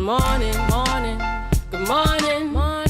morning, morning, good morning, morning.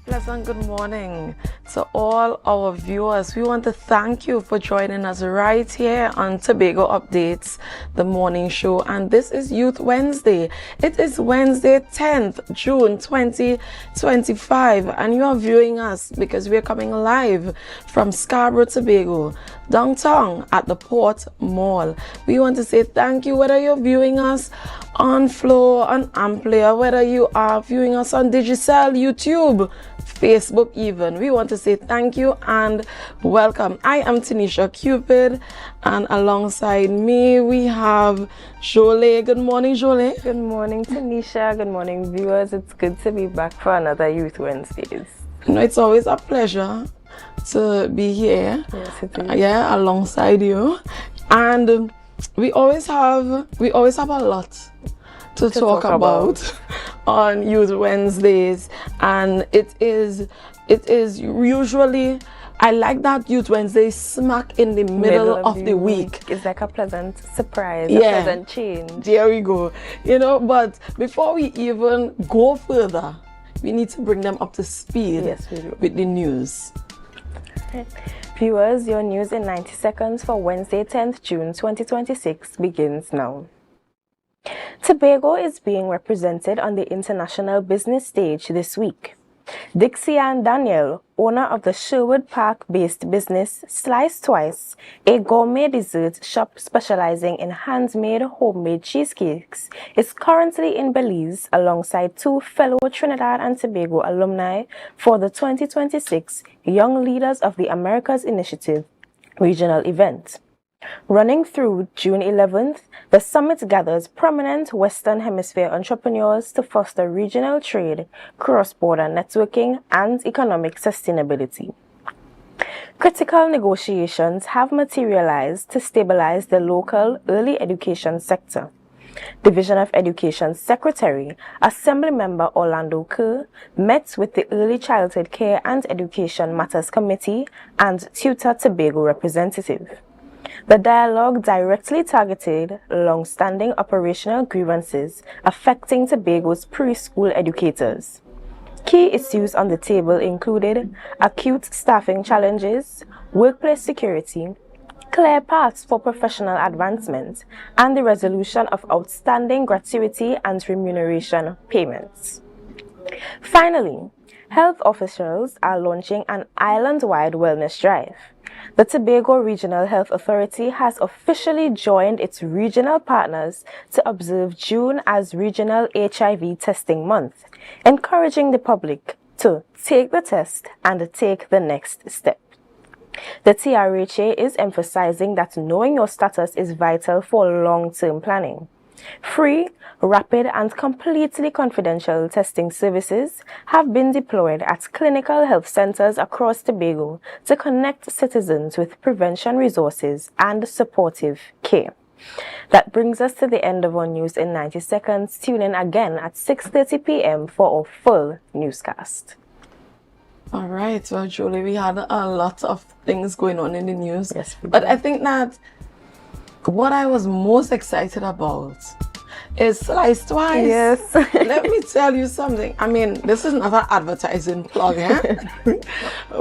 Pleasant good morning to all our viewers. We want to thank you for joining us right here on Tobago Updates, the morning show. And this is Youth Wednesday. It is Wednesday, 10th June 2025. And you are viewing us because we are coming live from Scarborough, Tobago, downtown at the Port Mall. We want to say thank you, whether you're viewing us on Flow, on AMPLIA, whether you are viewing us on Digicel, YouTube, Facebook even. We want to say thank you and welcome. I am Tanisha Cupid, and alongside me we have Jolie. Good morning, Jolie. Good morning, Tanisha. Good morning, viewers. It's good to be back for another Youth Wednesdays. No, it's always a pleasure to be here. Yes, it is. Yeah, alongside you. And we always have a lot to talk about on Youth Wednesdays, and it is usually, I like that Youth Wednesday smack in the middle of the week. It's like a pleasant surprise, yeah, a pleasant change. There we go. But before we even go further, we need to bring them up to speed. Yes, we do. With the news. Viewers, your news in 90 seconds for Wednesday, 10th June 2026 begins now. Tobago is being represented on the international business stage this week. Dixie Ann Daniel, owner of the Sherwood Park-based business Slice Twice, a gourmet dessert shop specializing in handmade homemade cheesecakes, is currently in Belize alongside two fellow Trinidad and Tobago alumni for the 2026 Young Leaders of the Americas Initiative regional event. Running through June 11th, the summit gathers prominent Western Hemisphere entrepreneurs to foster regional trade, cross-border networking, and economic sustainability. Critical negotiations have materialized to stabilize the local early education sector. Division of Education Secretary, Assembly Member Orlando Kerr, met with the Early Childhood Care and Education Matters Committee and Tutor Tobago representative. The dialogue directly targeted long-standing operational grievances affecting Tobago's preschool educators. Key issues on the table included acute staffing challenges, workplace security, clear paths for professional advancement, and the resolution of outstanding gratuity and remuneration payments. Finally, health officials are launching an island-wide wellness drive. The Tobago Regional Health Authority has officially joined its regional partners to observe June as Regional HIV Testing Month, encouraging the public to take the test and take the next step. The TRHA is emphasizing that knowing your status is vital for long-term planning. Free, rapid, and completely confidential testing services have been deployed at clinical health centers across Tobago to connect citizens with prevention resources and supportive care. That brings us to the end of our news in 90 seconds. Tune in again at 6:30 p.m. for our full newscast. All right, so Julie, we had a lot of things going on in the news. Yes, we but did. I think that what I was most excited about is Slice Twice. Yes. Let me tell you something. I mean, this is not an advertising plug, eh?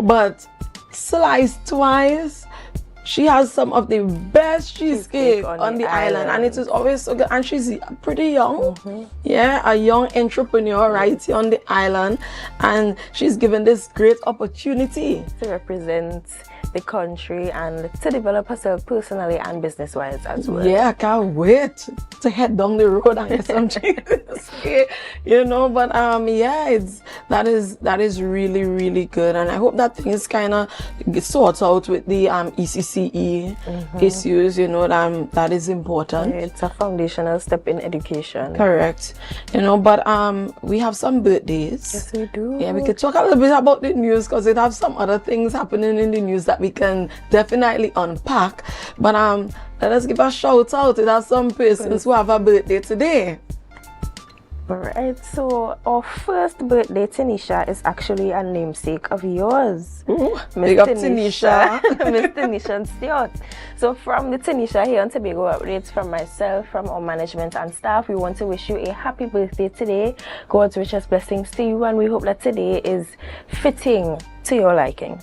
But Slice Twice She has some of the best cheesecake on the island, and it is always so good. And she's pretty young, yeah, a young entrepreneur right here on the island, and she's given this great opportunity to represent the country and to develop herself personally and business-wise as well. Yeah, I can't wait to head down the road and get some cheesecake, you know. But yeah, that is really, really good, and I hope that things kind of sorts out with the ECCE issues, you know. That is important. Yeah, it's a foundational step in education. Correct, you know. But we have some birthdays. Yes, we do. Yeah, we could talk a little bit about the news because it have some other things happening in the news that we can definitely unpack. But let us give a shout out to some persons who have a birthday today. Alright, so our first birthday, Tanisha, is actually a namesake of yours. Big up Tanisha. Miss Tanisha Stewart. So from the Tanisha here on Tobago Updates, from myself, from our management and staff, we want to wish you a happy birthday today. God's richest blessings to you, and we hope that today is fitting to your liking.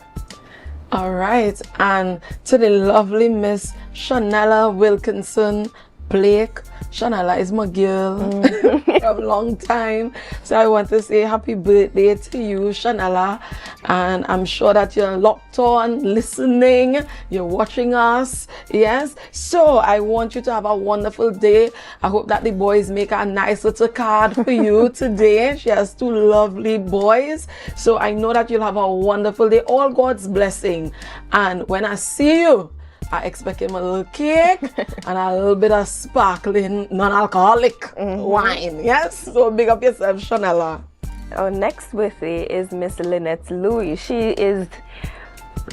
All right, and to the lovely Miss Shanella Wilkinson Blake. Shanella is my girl for a long time, so I want to say happy birthday to you, Shanella, and I'm sure that you're locked on, listening, you're watching us, yes, so I want you to have a wonderful day. I hope that the boys make a nice little card for you today. She has 2 lovely boys, so I know that you'll have a wonderful day, all God's blessing, and when I see you, I expect him a little cake and a little bit of sparkling, non-alcoholic wine. Yes? So big up yourself, Shanella. Our next birthday is Miss Lynette Louis. She is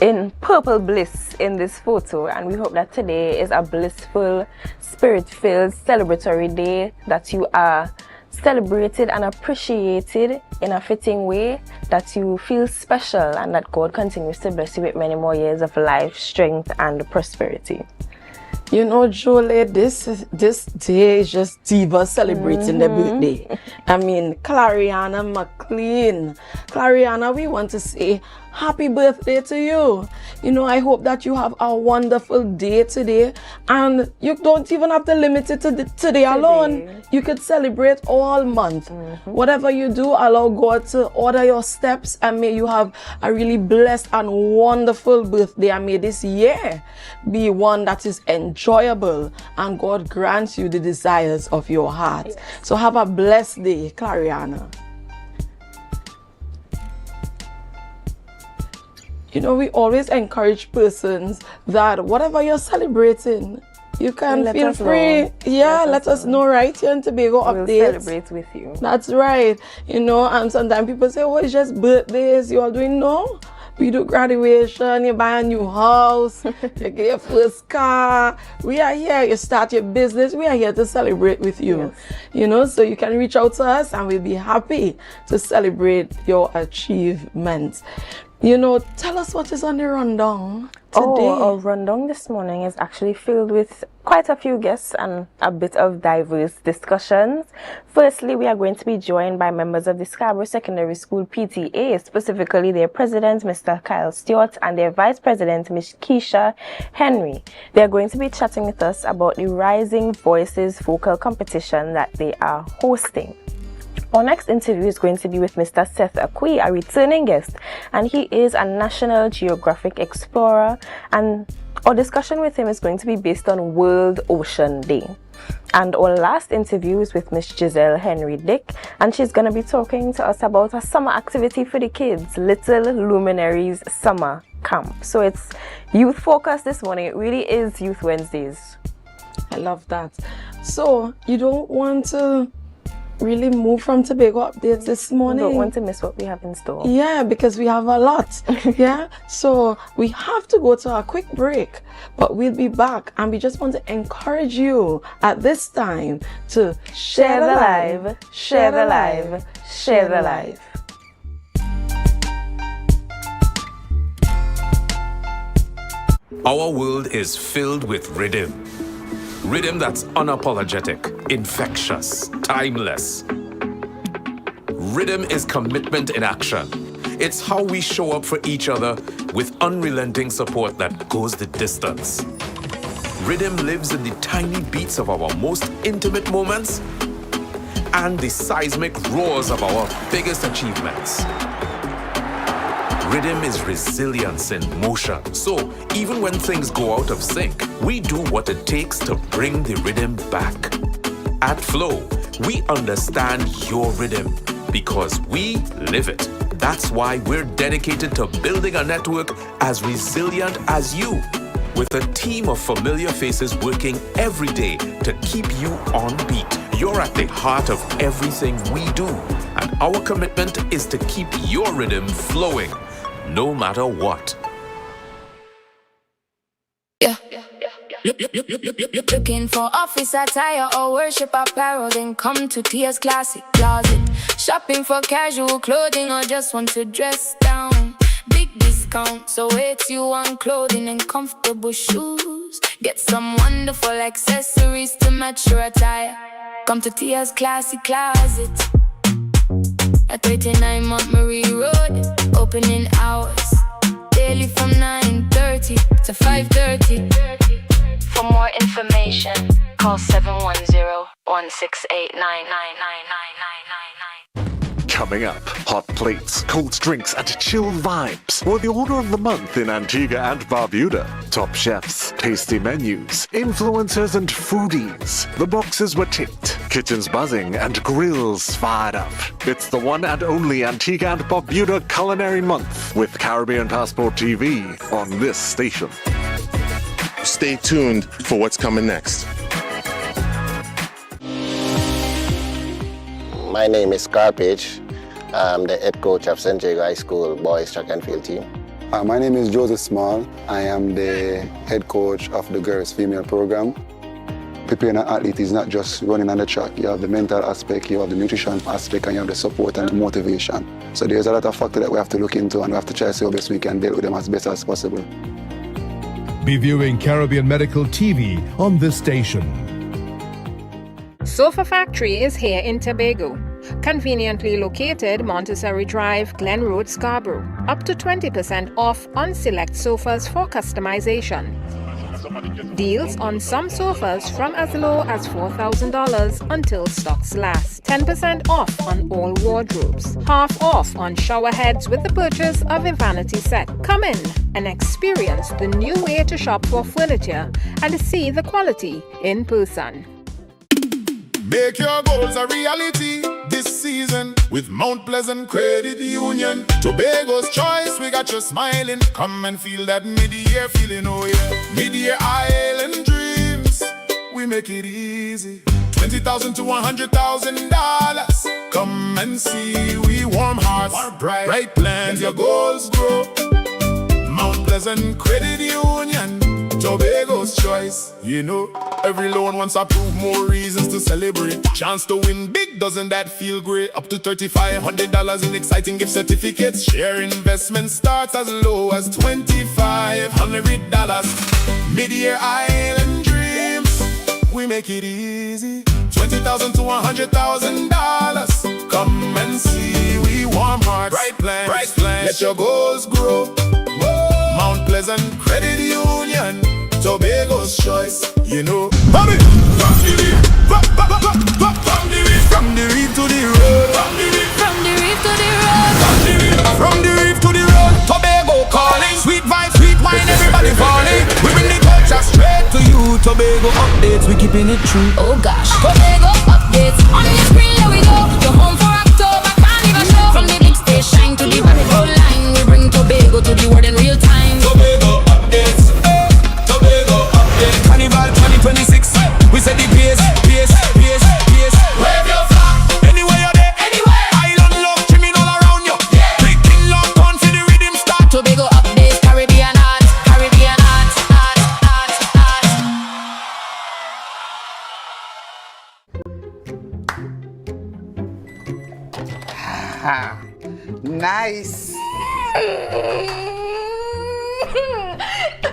in purple bliss in this photo, and we hope that today is a blissful, spirit-filled, celebratory day, that you are celebrated and appreciated in a fitting way, that you feel special, and that God continues to bless you with many more years of life, strength, and prosperity. You know, Jolie, this day is just divas celebrating their birthday. I mean, Clariana McLean. Clariana, we want to say happy birthday to you. You know, I hope that you have a wonderful day today, and you don't even have to limit it to today alone. You could celebrate all month. Whatever you do, allow God to order your steps, and may you have a really blessed and wonderful birthday, and may this year be one that is enjoyable, and God grants you the desires of your heart. Yes. So have a blessed day, Clariana. You know, we always encourage persons that whatever you're celebrating, you can feel free. Yeah, let us know right here in Tobago Updates. We'll celebrate with you. That's right. You know, and sometimes people say, oh, it's just birthdays. You all doing? No. We do graduation, you buy a new house, you get your first car. We are here, you start your business. We are here to celebrate with you. Yes. You know, so you can reach out to us and we'll be happy to celebrate your achievements. You know, tell us what is on the rundown today. Our rundown this morning is actually filled with quite a few guests and a bit of diverse discussions. Firstly, we are going to be joined by members of the Scarborough Secondary School PTA, specifically their president, Mr. Kyle Stewart, and their vice president, Ms. Keisha Henry. They are going to be chatting with us about the Rising Voices vocal competition that they are hosting. Our next interview is going to be with Mr. Seth Akwi, a returning guest, and he is a National Geographic explorer, and our discussion with him is going to be based on World Ocean Day. And our last interview is with Miss Giselle Henry Dick, and she's going to be talking to us about a summer activity for the kids, Little Luminaries Summer Camp. So it's youth focused this morning. It really is Youth Wednesdays. I love that. So you don't want to really move from Tobago Updates this morning. Don't want to miss what we have in store. Yeah, because we have a lot. Yeah, so we have to go to a quick break, but we'll be back, and we just want to encourage you at this time to share the live, share the live, share the live. Our world is filled with rhythm. Rhythm that's unapologetic, infectious, timeless. Rhythm is commitment in action. It's how we show up for each other with unrelenting support that goes the distance. Rhythm lives in the tiny beats of our most intimate moments and the seismic roars of our biggest achievements. Rhythm is resilience in motion. So even when things go out of sync, we do what it takes to bring the rhythm back. At Flow, we understand your rhythm because we live it. That's why we're dedicated to building a network as resilient as you, with a team of familiar faces working every day to keep you on beat. You're at the heart of everything we do, and our commitment is to keep your rhythm flowing, no matter what. Looking for office attire or worship apparel, then come to Tia's Classic Closet. Shopping for casual clothing or just want to dress down. Big discount, so it's you on clothing and comfortable shoes. Get some wonderful accessories to match your attire. Come to Tia's Classic Closet at 39 Montgomery Road. Opening hours daily from 9:30 to 5:30. For more information, call 710-168-99999. Coming up, hot plates, cold drinks, and chill vibes were the order of the month in Antigua and Barbuda. Top chefs, tasty menus, influencers, and foodies. The boxes were ticked, kitchens buzzing, and grills fired up. It's the one and only Antigua and Barbuda Culinary Month with Caribbean Passport TV on this station. Stay tuned for what's coming next. My name is Carpage. I'm the head coach of St. Jago High School boys track and field team. My name is Joseph Small. I am the head coach of the girls female program. Preparing an athlete is not just running on the track. You have the mental aspect, you have the nutrition aspect, and you have the support and the motivation. So there's a lot of factors that we have to look into, and we have to try to see how best we can deal with them as best as possible. Be viewing Caribbean Medical TV on this station. Sofa Factory is here in Tobago. Conveniently located Montessori Drive, Glen Road, Scarborough. Up to 20% off on select sofas for customization. Deals on some sofas from as low as $4,000 until stocks last. 10% off on all wardrobes. Half off on shower heads with the purchase of a vanity set. Come in and experience the new way to shop for furniture and see the quality in person. Make your goals a reality this season with Mount Pleasant Credit Union. Tobago's choice, we got you smiling. Come and feel that mid-year feeling, oh yeah. Mid-year island dreams, we make it easy. $20,000 to $100,000. Come and see, we warm hearts, bright plans, your goals grow. Mount Pleasant Credit Union, Tobago's choice. You know, every loan wants to prove more reasons to celebrate. Chance to win big, doesn't that feel great? Up to $3,500 in exciting gift certificates. Share investment starts as low as $2,500. Mid-year island dreams, we make it easy. $20,000 to $100,000. Come and see, we warm hearts, bright plans. Let your goals grow. Mount Pleasant Credit Union, Tobago's choice, you know. Bobby! From the reef to the road. From the reef to the road. From the reef to the road. Tobago calling. Sweet vibes, sweet wine, everybody falling. We bring the culture straight to you. Tobago updates, we keeping it true. Oh gosh, Tobago updates. On the screen, here we go. You're home for October, carnival show. From the big stage shine to the rabbit hole line. We bring Tobago to the world in real time. Tobago updates, Tobago updates. Carnival 2026, we set the pace. Wave your flag, anywhere you're there, anywhere. Island love, trimming all around you. Yeah. Picking love, on to the rhythm start. Tobago updates, Caribbean art, Caribbean art. Nice.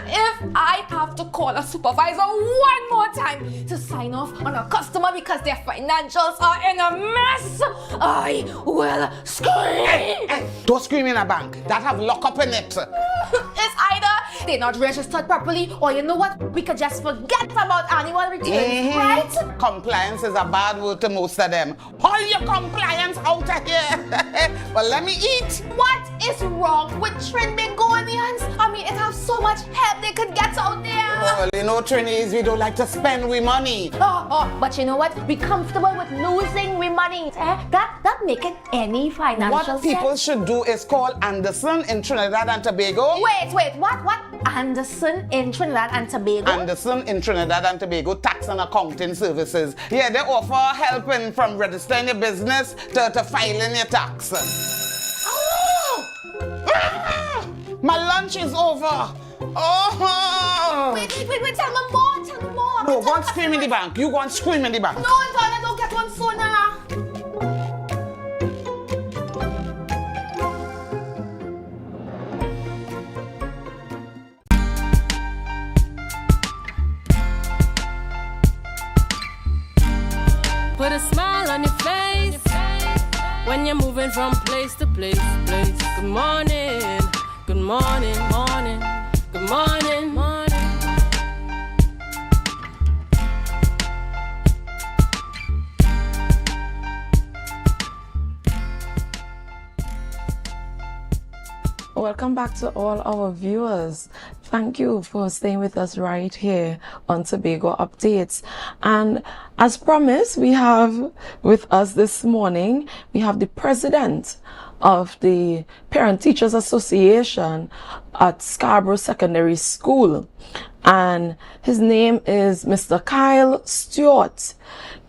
If I have to call a supervisor one more time to sign off on a customer because their financials are in a mess, I will scream. Don't scream in a bank. That have lockup in it. It's either they're not registered properly, or you know what? We could just forget about annual returns, right? Compliance is a bad word to most of them. Haul your compliance out of here. Well, let me eat. What is wrong with Trinbagonians? I mean, it has so much help they could get out there. Well, you know, Trinis, we don't like to spend we money. But you know what? Be comfortable with losing we money. That make it any financial What people should do is call Anderson in Trinidad and Tobago. Wait, what? Anderson in Trinidad and Tobago? Anderson in Trinidad and Tobago Tax and Accounting Services. Yeah, they offer help from registering your business to filing your tax. My lunch is over. Wait, tell me more. No, go and scream in the bank. You go and scream in the bank. No, Antoine, don't get one sooner. Put a smile on your face when you're moving from place to place. Good morning, good morning, morning, good morning, morning. Welcome back to all our viewers. Thank you for staying with us right here on Tobago Updates. And as promised, we have with us this morning, we have the president of the Parent Teachers Association at Scarborough Secondary School. And his name is Mr. Kyle Stewart.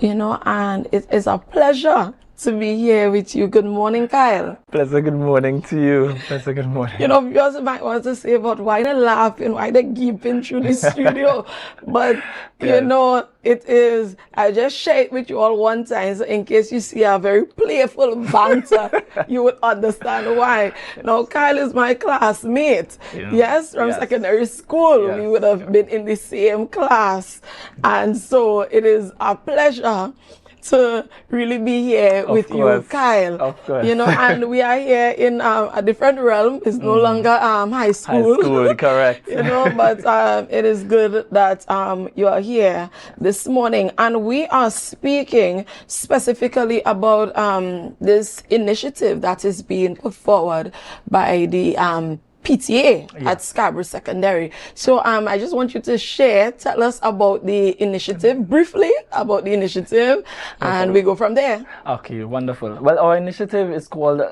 You know, and it is a pleasure to be here with you. Good morning, Kyle. Pleasure, good morning to you. Pleasure, good morning. You know, viewers might want to say about why they're laughing, why they're gaping through the studio. But, you know, it is, I just share it with you all one time, so in case you see a very playful banter, you would understand why. Now, Kyle is my classmate. Yes, from secondary school. We would have been in the same class. And so it is a pleasure to really be here with you, Kyle. Of course. You know, and we are here in a different realm. It's no longer high school. High school, correct. You know, but it is good that you are here this morning. And we are speaking specifically about this initiative that is being put forward by the PTA at Scarborough Secondary. So I just want you to tell us about the initiative, briefly about the initiative, and we go from there. Okay, wonderful. Well, our initiative is called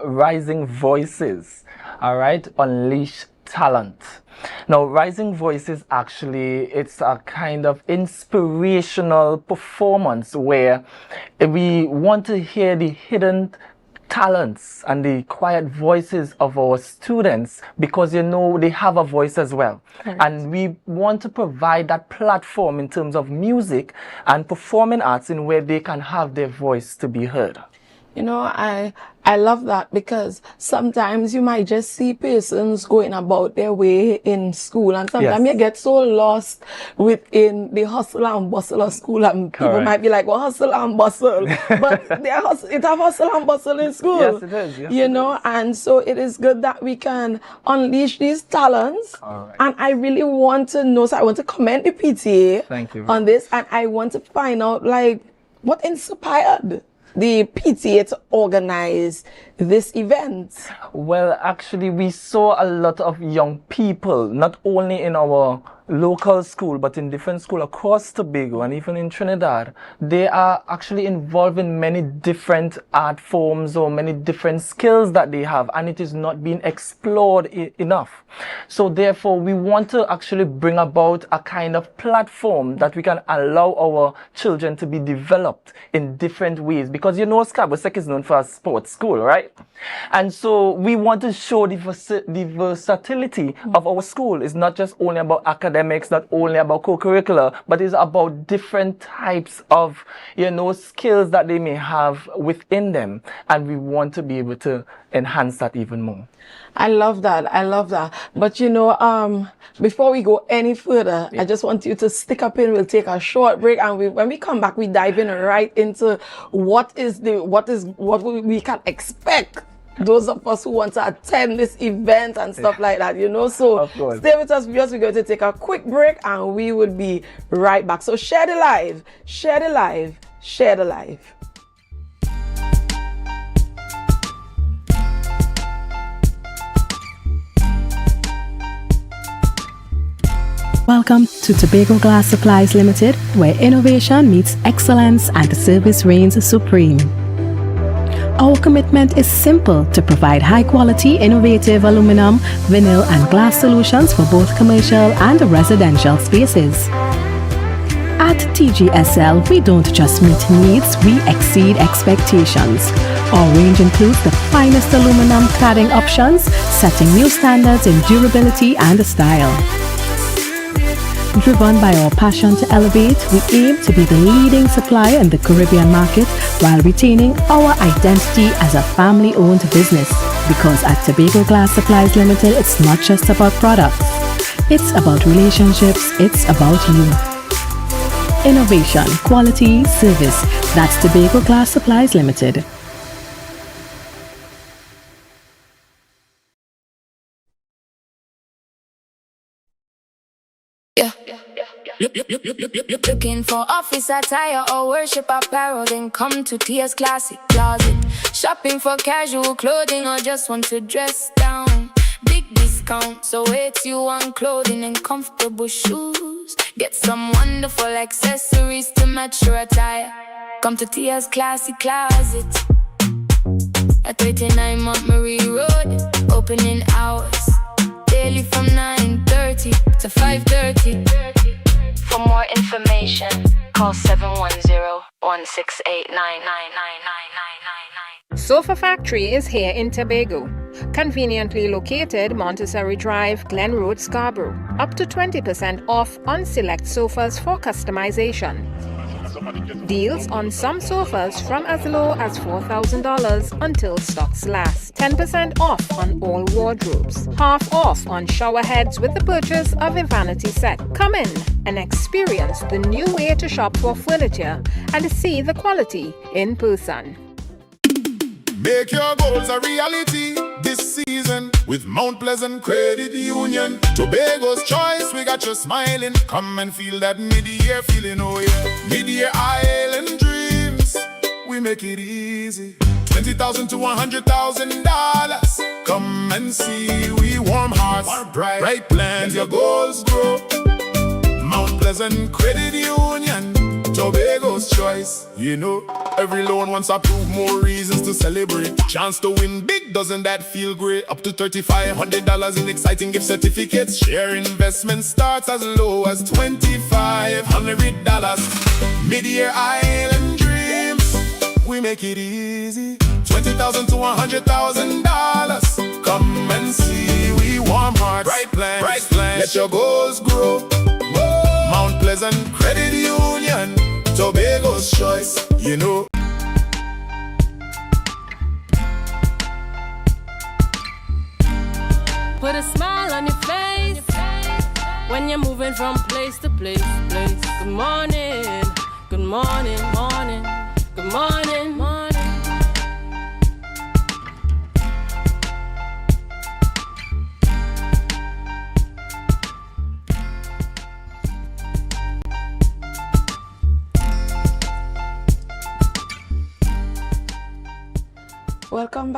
Rising Voices, all right, Unleash Talent. Now, Rising Voices, actually, it's a kind of inspirational performance where we want to hear the hidden talents and the quiet voices of our students, because you know they have a voice as well. And we want to provide that platform in terms of music and performing arts in where they can have their voice to be heard. You know, I love that, because sometimes you might just see persons going about their way in school, and sometimes you get so lost within the hustle and bustle of school, and people might be like, well, hustle and bustle, but it have hustle and bustle in school. Yes, it is. Yes, you know, and so it is good that we can unleash these talents. And I really want to know, so I want to commend the PTA on this, and I want to find out, like, what inspired the PTA to organize this event? Well, actually, we saw a lot of young people, not only in our local school, but in different schools across Tobago and even in Trinidad. They are actually involved in many different art forms or many different skills that they have, and it is not being explored enough. So therefore, we want to actually bring about a kind of platform that we can allow our children to be developed in different ways, because you know Scarborough Sec is known for a sports school, right? And so we want to show the versatility of our school. It's not just only about academics, not only about co-curricular, but it's about different types of, you know, skills that they may have within them. And we want to be able to enhance that even more. I love that. I love that. But you know, before we go any further, I just want you to stick up in. We'll take a short break, and when we come back, we dive in right into what we can expect. Those of us who want to attend this event and stuff like that, you know. So stay with us, viewers. We're going to take a quick break, and we will be right back. So share the live, share the live, share the live. Welcome to Tobago Glass Supplies Limited, where innovation meets excellence and service reigns supreme. Our commitment is simple: to provide high-quality, innovative aluminum, vinyl, and glass solutions for both commercial and residential spaces. At TGSL, we don't just meet needs, we exceed expectations. Our range includes the finest aluminum cladding options, setting new standards in durability and style. Driven by our passion to elevate, we aim to be the leading supplier in the Caribbean market while retaining our identity as a family-owned business. Because at Tobago Glass Supplies Limited, it's not just about products. It's about relationships, it's about you. Innovation, quality, service. That's Tobago Glass Supplies Limited. Looking for office attire or worship apparel, then come to Tia's Classic Closet. Shopping for casual clothing or just want to dress down. Big discount, so it's you on clothing and comfortable shoes. Get some wonderful accessories to match your attire. Come to Tia's Classic Closet at 39 Montgomery Road. Opening hours daily from 9:30 to 5:30. For more information, call 710-168-99999. Sofa Factory is here in Tobago. Conveniently located Montessori Drive, Glen Road, Scarborough. Up to 20% off on select sofas for customization. Deals on some sofas from as low as $4,000 until stocks last. 10% off on all wardrobes. Half off on shower heads with the purchase of a vanity set. Come in and experience the new way to shop for furniture and see the quality in person. Make your goals a reality this season with Mount Pleasant Credit Union. Tobago's choice, we got you smiling. Come and feel that mid-year feeling, oh yeah. Mid-year island dreams, we make it easy. $20,000 to $100,000. Come and see, we warm hearts, bright plans, your goals grow. Mount Pleasant Credit Union, Tobago's choice. You know, every loan wants approved, more reasons to celebrate. Chance to win big, doesn't that feel great? Up to $3,500 in exciting gift certificates. Share investment starts as low as $2,500. Mid-year island dreams, we make it easy. $20,000 to $100,000. Come and see, we warm hearts, bright plans, let your goals grow. Mount Pleasant Credit Union, Tobago's choice, you know. Put a smile on your face when you're moving from place to place. Good morning, good morning, morning, good morning, morning. Welcome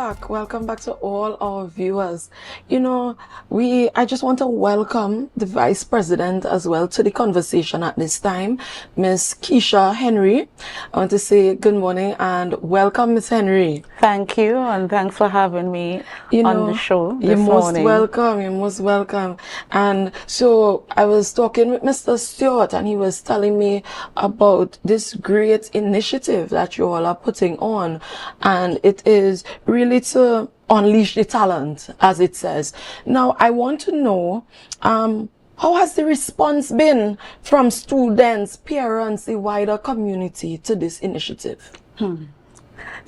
back to all our viewers. You know, I just want to welcome the Vice President as well to the conversation at this time, Miss Keisha Henry. I want to say good morning and welcome, Miss Henry. Thank you, and thanks for having me on the show this morning. You're most welcome. And so I was talking with Mr. Stewart, and he was telling me about this great initiative that you all are putting on, and it is really to unleash the talent, as it says. Now, I want to know, how has the response been from students, parents, the wider community to this initiative?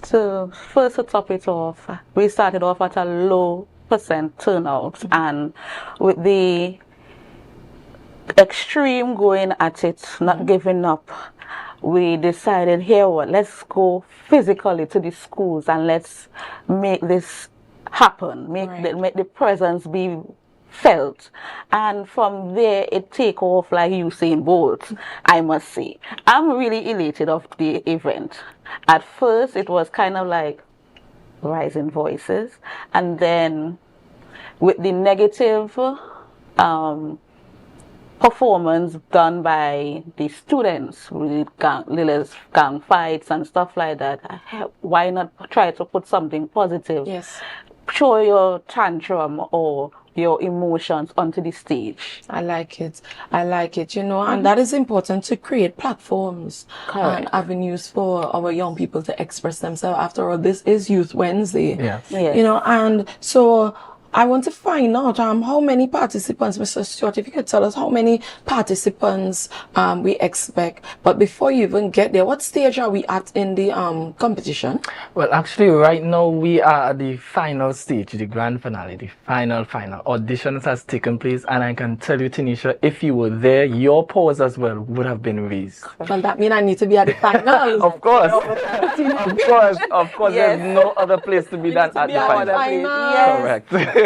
First to top it off, we started off at a low percent turnout, and with the extreme going at it, not giving up, we decided, here what, let's go physically to the schools and let's make this happen, make the presence be felt. And from there it take off like Usain Bolt, I must say. I'm really elated of the event. At first it was kind of like rising voices, and then with the negative performance done by the students with gang fights and stuff like that, why not try to put something positive? Yes. Show your tantrum or your emotions onto the stage. I like it. I like it, you know, and that is important to create platforms and avenues for our young people to express themselves. After all, this is Youth Wednesday. Yes. You know, and so I want to find out how many participants, Mr. Stewart, if you could tell us how many participants we expect. But before you even get there, what stage are we at in the competition? Well, actually, right now we are at the final stage, the grand finale, the final. Auditions has taken place, and I can tell you, Tanisha, if you were there, your pause as well would have been raised. Well, that means I need to be at the final. Of course. Of course, Yes. there's no other place to be than at the final. Yes. Correct.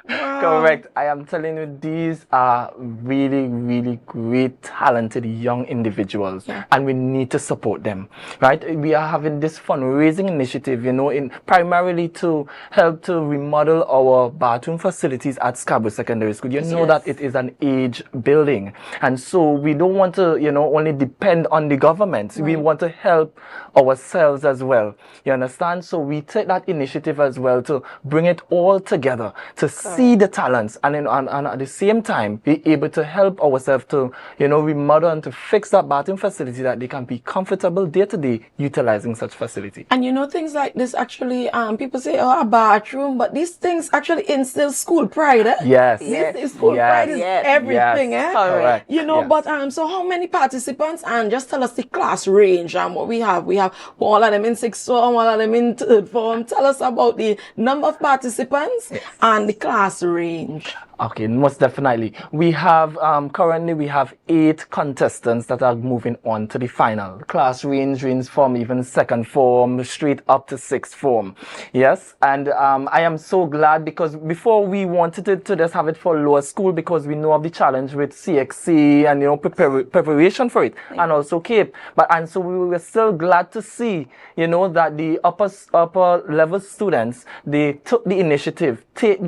Correct. I am telling you, these are really, really great, talented young individuals, and we need to support them, right? We are having this fundraising initiative, you know, primarily to help to remodel our bathroom facilities at Scarborough Secondary School. You know that it is an age building, and so we don't want to, you know, only depend on the government. We want to help ourselves as well. You understand? So we take that initiative as well to bring it all together, to see the talents, and at the same time be able to help ourselves to, you know, remodel and to fix that bathroom facility that they can be comfortable day to day utilizing such facility. And you know, things like this actually, people say, oh, a bathroom, but these things actually instill school pride. Yes. This school pride is everything. Correct. You know, but so how many participants? And just tell us the class range and what we have. We have all of them in 6th form, all of them in 3rd form. Tell us about the number of participants and the class range. Okay, most definitely. We have, currently we have 8 contestants that are moving on to the final. Class range from even 2nd form straight up to 6th form. Yes, and I am so glad, because before we wanted to just have it for lower school because we know of the challenge with CXC and, you know, preparation for it, and also CAPE. And so we were still glad to see, you know, that the upper level students, they took the initiative, take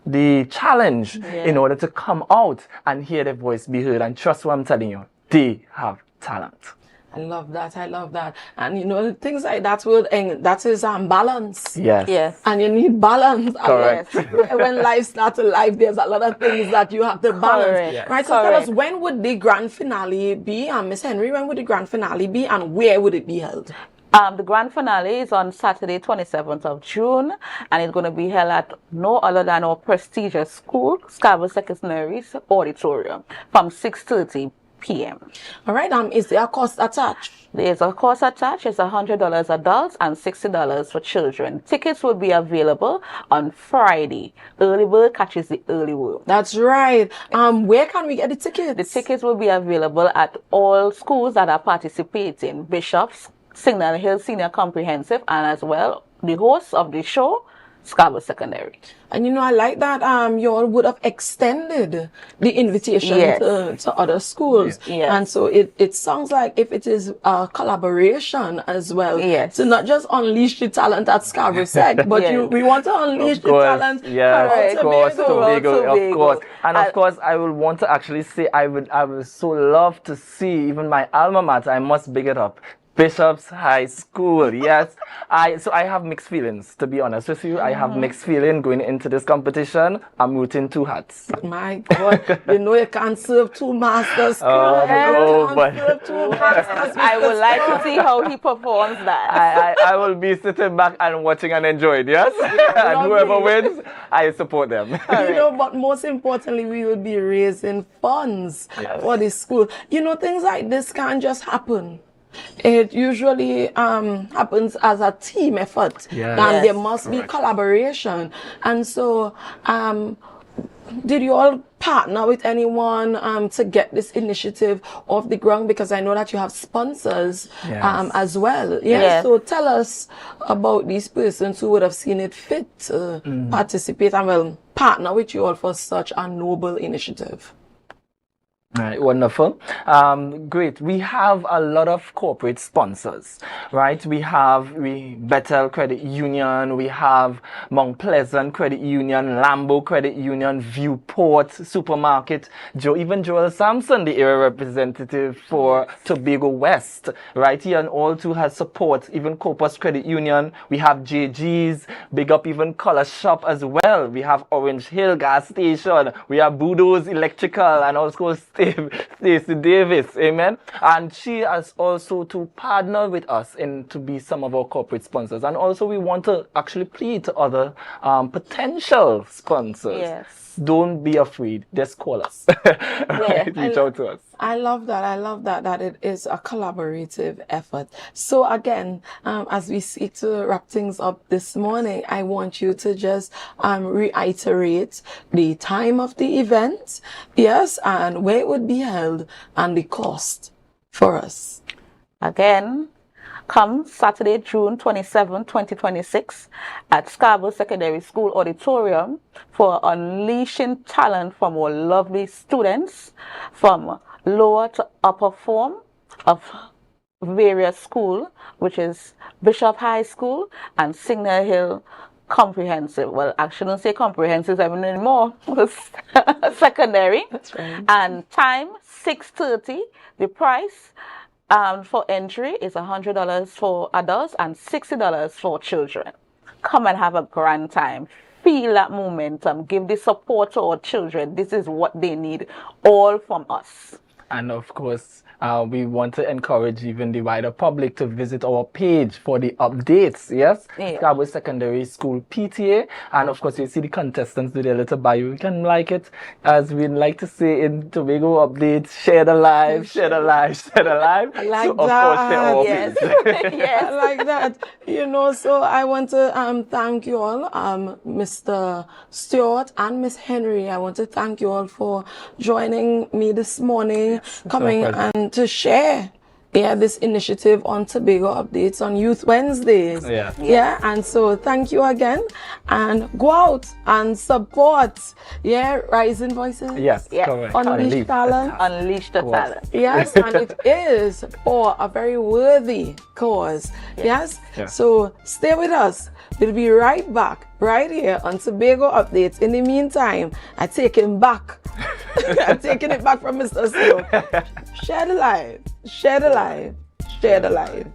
the challenge in order to come out and hear their voice be heard. And trust what I'm telling you, they have talent. I love that. I love that. And you know, things like that that is balance. Yes. And you need balance. Correct. When life starts to life, there's a lot of things that you have to balance. Yes. Right? So tell us, when would the grand finale be? Miss Henry, when would the grand finale be, and where would it be held? The grand finale is on Saturday, 27th of June, and it's going to be held at no other than our prestigious school, Scarborough Secondary's auditorium, from 6:30 p.m. All right. Is there a cost attached? There's a cost attached. It's $100 adults and $60 for children. Tickets will be available on Friday. Early bird catches the early bird. That's right. Where can we get the tickets? The tickets will be available at all schools that are participating: Bishops, Signal Hill Senior Comprehensive, and as well the host of the show, Scarborough Secondary. And you know, I like that you all would have extended the invitation to other schools. Yes. And so it sounds like if it is a collaboration as well, to not just unleash the talent at Scarborough Sec, but we want to unleash the talent of course, Tobago, of course. And of course, I will want to actually say I would so love to see even my alma mater, I must big it up, Bishops High School. Yes, I have mixed feelings, to be honest with you. I have mixed feeling going into this competition. I'm rooting 2 hats. My God, you know you can't serve 2 masters. I would like to see how he performs that. I will be sitting back and watching and enjoying. Yes, and whoever wins, I support them. You know, but most importantly, we will be raising funds for the school. You know, things like this can't just happen. it usually happens as a team effort. Yes. And there must be collaboration. And so, did you all partner with anyone to get this initiative off the ground? Because I know that you have sponsors as well. Yes. So tell us about these persons who would have seen it fit to participate and partner with you all for such a noble initiative. Right, wonderful. Great. We have a lot of corporate sponsors, right? We have Bethel Credit Union, we have Mount Pleasant Credit Union, Lambeau Credit Union, Viewport Supermarket, even Joel Sampson, the area representative for Tobago West, right here, and all too has support. Even Corpus Credit Union, we have JG's, big up even Color Shop as well. We have Orange Hill Gas Station, we have Budo's Electrical, and also Stacey Davis, amen. And she has also to partner with us to be some of our corporate sponsors. And also we want to actually plead to other potential sponsors. Yes. Don't be afraid. Just call us. Right? Reach out to us. I love that it is a collaborative effort. So again, as we seek to wrap things up this morning, I want you to just reiterate the time of the event, yes, and where it would be held and the cost for us. Again, come Saturday, June 27, 2026 at Scarborough Secondary School Auditorium for unleashing talent from our lovely students from lower to upper form of various schools, which is Bishop High School and Signal Hill Comprehensive. Well, I shouldn't say comprehensive anymore. Secondary. That's right. And time 6:30. The price for entry is $100 for adults and $60 for children. Come and have a grand time. Feel that momentum. Give the support to our children. This is what they need, all from us. And of course, we want to encourage even the wider public to visit our page for the updates, yes? Yeah. Scarborough Secondary School PTA. And of course, you see the contestants do their little bio. You can like it, as we like to say in Tobago updates, share the live, share the live, share the live. I like so, that. Of course, share our Yes. page. Yes. I like that. You know, so I want to thank you all, Mr. Stewart and Miss Henry. I want to thank you all for joining me this morning, coming and to share this initiative on Tobago Updates on Youth Wednesdays. Yeah, and so thank you again, and go out and support Rising Voices. Yes, correct. Unleash talent. Unleash the talent. Yes, and it is for a very worthy cause. Yes? So stay with us. We'll be right back, right here on Tobago Updates. In the meantime, I take him back. I'm taking it back from Mr. Stewart. Share the live. Share the live. Share the live.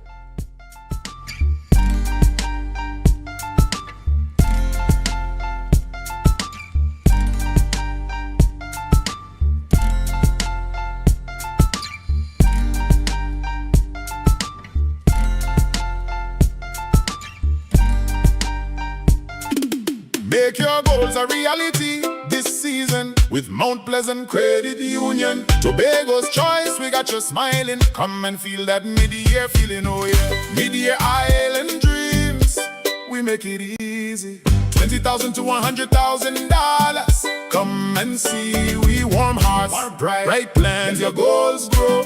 Make your goals a reality this season with Mount Pleasant Credit Union. Tobago's choice, we got you smiling. Come and feel that mid-year feeling, oh yeah. Mid-year island dreams, we make it easy. $20,000 to $100,000. Come and see, we warm hearts, bright plans, your goals grow.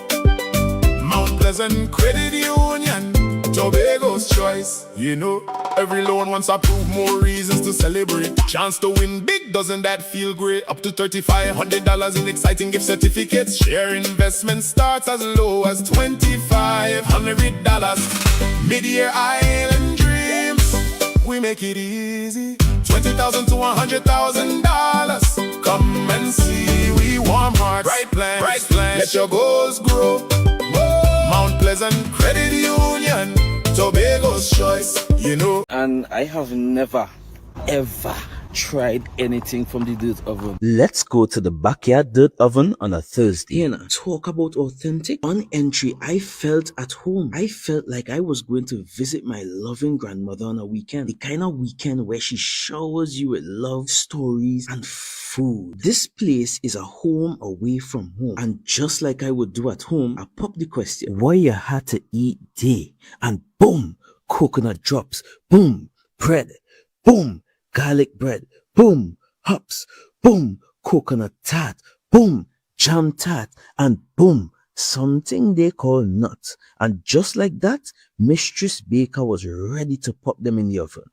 Mount Pleasant Credit Union, Tobago's choice. You know, every loan wants to prove more reasons to celebrate. Chance to win big, doesn't that feel great? Up to $3,500 in exciting gift certificates. Share investment starts as low as $2,500. Mid-year island dreams, we make it easy. $20,000 to $100,000. Come and see, we warm hearts, bright plans. Let your goals grow. Mount Pleasant Credit Union, Tobago's choice, you know. And I have never, ever tried anything from the dirt oven. Let's go to the backyard dirt oven on a Thursday. Here now, talk about authentic. On entry, I felt at home. I felt like I was going to visit my loving grandmother on a weekend. The kind of weekend where she showers you with love, stories, and food. This place is a home away from home. And just like I would do at home, I pop the question, what you had to eat day? And boom, coconut drops. Boom, bread. Boom, garlic bread. Boom, hops. Boom, coconut tart. Boom, jam tart. And boom, something they call nuts. And just like that, Mistress Baker was ready to pop them in the oven.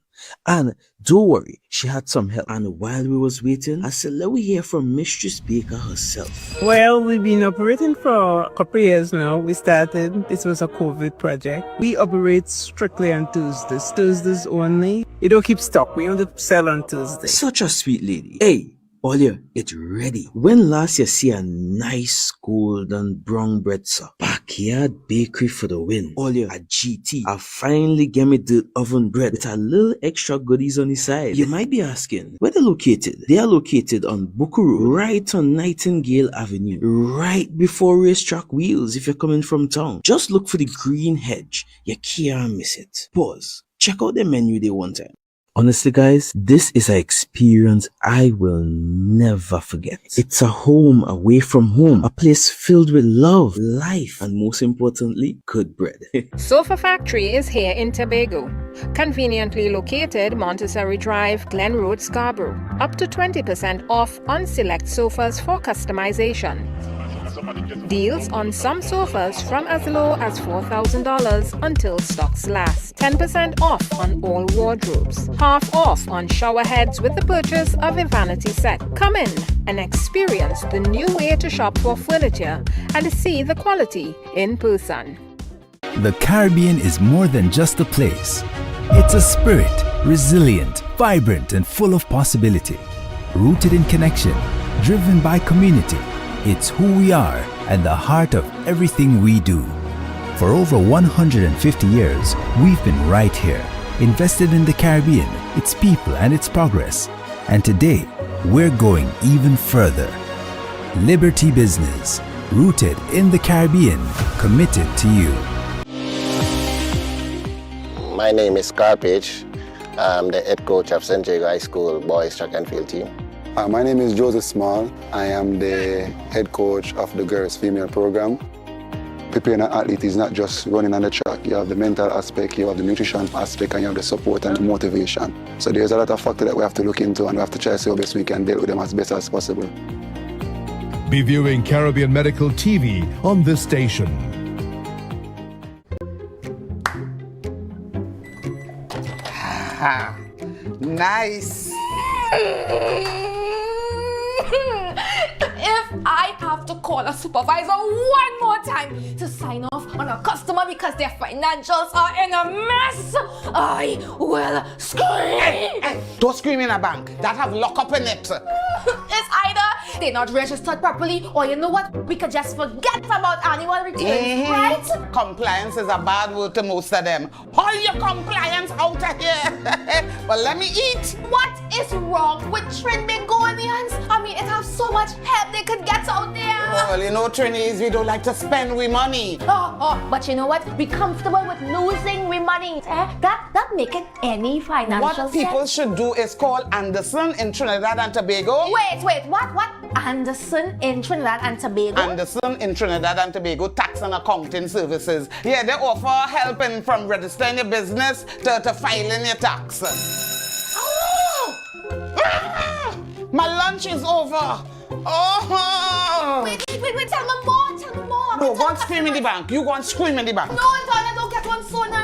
And don't worry, she had some help. And while we was waiting, I said, let me hear from Mistress Baker herself. Well, we've been operating for a couple of years now. We started, this was a COVID project. We operate strictly on Tuesdays. Tuesdays only. You don't keep stock. We only sell on Tuesdays. Such a sweet lady. Hey, AMPLIA, it's ready. When last you see a nice golden brown bread, sir? Backyard bakery for the win. AMPLIA, a GT. I finally get me the oven bread with a little extra goodies on the side. You might be asking, where they're located? They are located on Buku Road, right on Nightingale Avenue, right before Racetrack Wheels if you're coming from town. Just look for the green hedge. You can't miss it. Pause. Check out the menu day one time. Honestly, guys, this is an experience I will never forget. It's a home away from home, a place filled with love, life, and most importantly, good bread. Sofa Factory is here in Tobago. Conveniently located Montessori Drive, Glen Road, Scarborough. Up to 20% off on select sofas for customization. Deals on some sofas from as low as $4,000 until stocks last. 10% off on all wardrobes. Half off on shower heads with the purchase of a vanity set. Come in and experience the new way to shop for furniture and see the quality in person. The Caribbean is more than just a place. It's a spirit, resilient, vibrant, and full of possibility. Rooted in connection, driven by community. It's who we are and the heart of everything we do. For over 150 years, we've been right here, invested in the Caribbean, its people and its progress. And today, we're going even further. Liberty Business, rooted in the Caribbean, committed to you. My name is Carpage. I'm the head coach of St. Jago High School boys track and field team. My name is Joseph Small. I am the head coach of the girls female program. Preparing an athlete is not just running on the track. You have the mental aspect, you have the nutrition aspect, and you have the support and the motivation. So there's a lot of factors that we have to look into, and we have to try to see how best we can deal with them as best as possible. Be viewing Caribbean Medical TV on this station. Nice. If I have to call a supervisor one more time to sign off on a customer because their financials are in a mess, I will scream. Hey, don't scream in a bank. That have lockup in it. It's either they're not registered properly, or you know what? We could just forget about annual returns, right? Compliance is a bad word to most of them. All your compliance out of here. But let me eat. What is wrong with Trinbagonians? I mean, it has so much help they could get out there. Well, you know, Trinis, we don't like to spend we money. But you know what? Be comfortable with losing we money. That make it any financial sense. What people should do is call Anderson in Trinidad and Tobago. Wait, what? Anderson in Trinidad and Tobago? Anderson in Trinidad and Tobago Tax and Accounting Services. Yeah, they offer help from registering your business to filing your tax. My lunch is over. Oh! Wait, tell me more. No, go and scream in the bank. You go and scream in the bank. No, Antoine, don't get one sooner.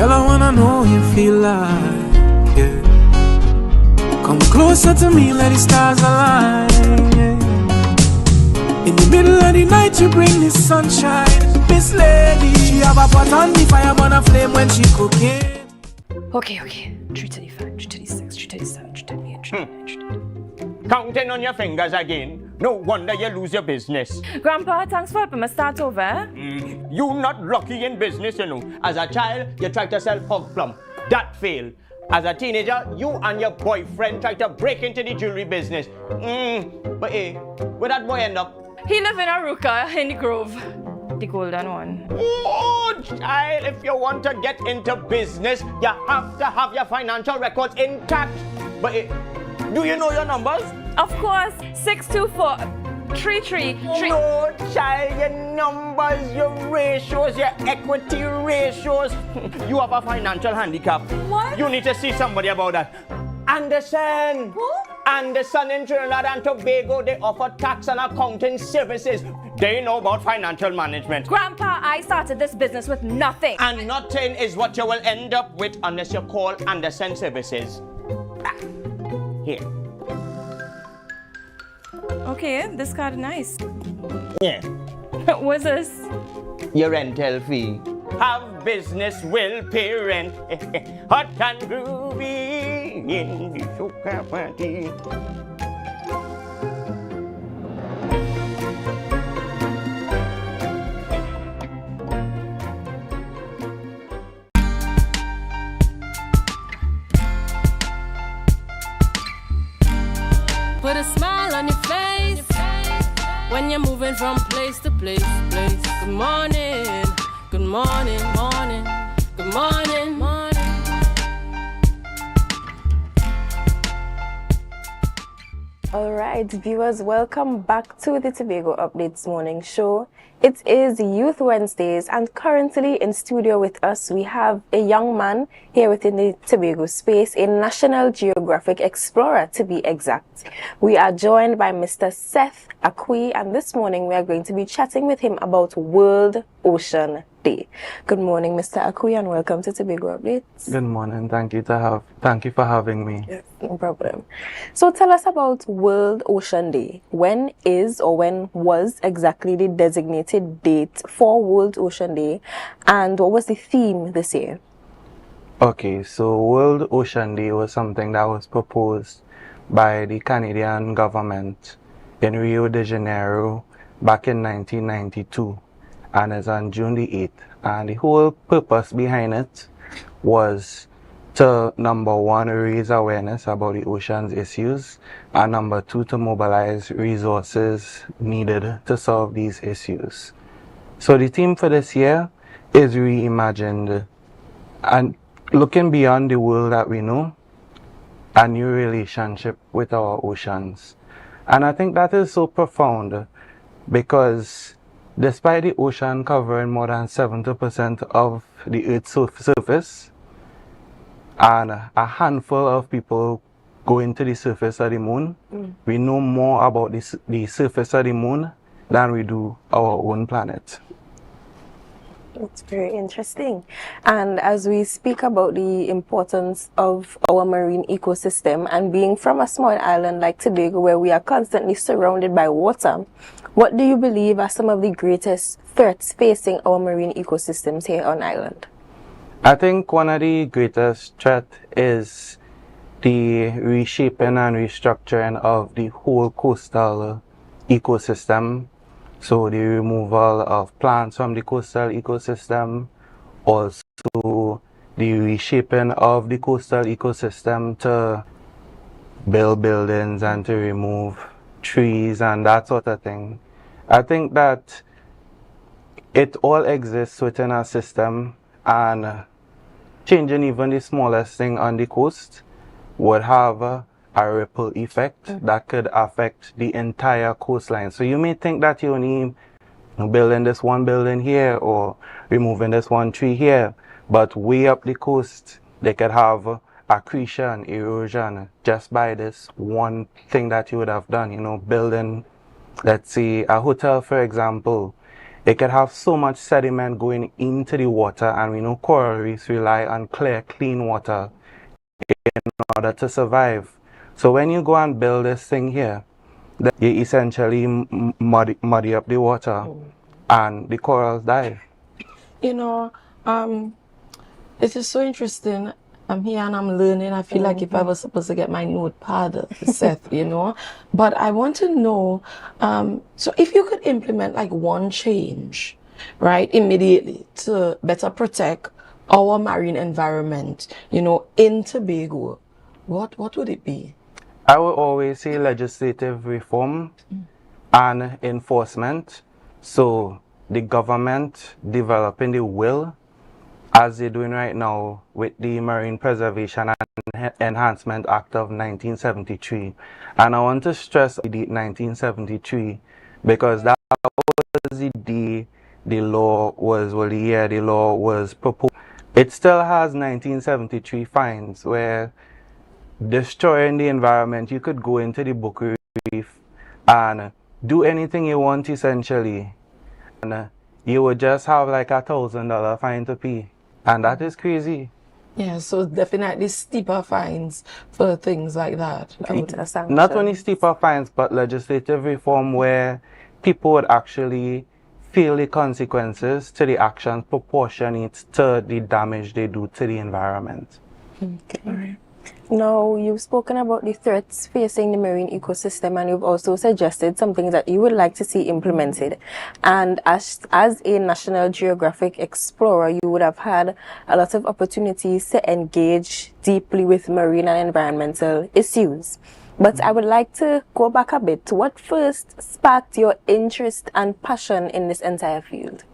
Girl, I wanna know you feel like, yeah. Come closer to me, let the stars align, yeah. In the middle of the night, you bring the sunshine. Miss Lady, she have a pot on the fire, burn a flame when she cooking. Okay. 335, 336, 337, 338, 339. Counting on your fingers again. No wonder you lose your business. Grandpa, thanks for helping me start over. You not lucky in business, you know. As a child, you tried to sell hog plum. That failed. As a teenager, you and your boyfriend tried to break into the jewelry business. But hey, where that boy end up? He live in Aruka in the Grove. The golden one. Oh, child, if you want to get into business, you have to have your financial records intact. But hey, do you know your numbers? Of course, 624-333. No, child, your numbers, your ratios, your equity ratios. You have a financial handicap. What? You need to see somebody about that. Anderson. Who? Anderson in Trinidad and Tobago, they offer tax and accounting services. They know about financial management. Grandpa, I started this business with nothing. And nothing is what you will end up with unless you call Anderson Services. Here. Okay, this card is nice. Yeah. What's this? Your rental fee. Have business will pay rent. Hot and groovy in the soca party. Put a smile on your face when you're moving from place to place. Good morning, good morning, morning, good morning, morning. Alright, viewers, welcome back to the Tobago Updates Morning Show. It is Youth Wednesdays, and currently in studio with us we have a young man here within the Tobago space, a National Geographic explorer to be exact. We are joined by Mr. Seth Akui, and this morning we are going to be chatting with him about World Ocean Day. Good morning, Mr. Akui, and welcome to Tobago Updates. Good morning. Thank you for having me. Yes, no problem. So tell us about World Ocean Day. When is or when was exactly the designated date for World Ocean Day, and what was the theme this year? Okay, so World Ocean Day was something that was proposed by the Canadian government in Rio de Janeiro back in 1992, and it's on June the 8th. And the whole purpose behind it was to, number one, raise awareness about the ocean's issues, and number two, to mobilize resources needed to solve these issues. So the theme for this year is reimagined, and looking beyond the world that we know, a new relationship with our oceans. And I think that is so profound, because despite the ocean covering more than 70% of the Earth's surface, and a handful of people going to the surface of the moon, we know more about the surface of the moon than we do our own planet. It's very interesting. And as we speak about the importance of our marine ecosystem, and being from a small island like Tobago where we are constantly surrounded by water, what do you believe are some of the greatest threats facing our marine ecosystems here on island? I think one of the greatest threats is the reshaping and restructuring of the whole coastal ecosystem. So the removal of plants from the coastal ecosystem, also the reshaping of the coastal ecosystem to build buildings and to remove trees and that sort of thing. I think that it all exists within our system, and changing even the smallest thing on the coast would have a ripple effect that could affect the entire coastline. So you may think that you're only building this one building here or removing this one tree here, but way up the coast they could have accretion, erosion, just by this one thing that you would have done. You know, building, let's say, a hotel, for example. it could have so much sediment going into the water, and we know coral reefs rely on clear, clean water in order to survive. So when you go and build this thing here, then you essentially muddy up the water and the corals die. You know, it is so interesting. I'm here and I'm learning. I feel like if I was supposed to get my notepad, Seth, you know. But I want to know, so if you could implement like one change, right, immediately to better protect our marine environment, you know, in Tobago, what would it be? I would always say legislative reform and enforcement. So the government developing the will, as they're doing right now with the Marine Preservation and Enhancement Act of 1973. And I want to stress the 1973 because that was the day the law was, well, the year the law was proposed. It still has 1973 fines where destroying the environment, you could go into the Boku Reef and do anything you want essentially. And you would just have like $1,000 fine to pay. And that is crazy. Yeah, so definitely steeper fines for things like that. Not only steeper fines, but legislative reform where people would actually feel the consequences to the actions proportionate to the damage they do to the environment. Okay. All right. Now, you've spoken about the threats facing the marine ecosystem, and you've also suggested some things that you would like to see implemented. And as a National Geographic explorer, you would have had a lot of opportunities to engage deeply with marine and environmental issues. But I would like to go back a bit to what first sparked your interest and passion in this entire field.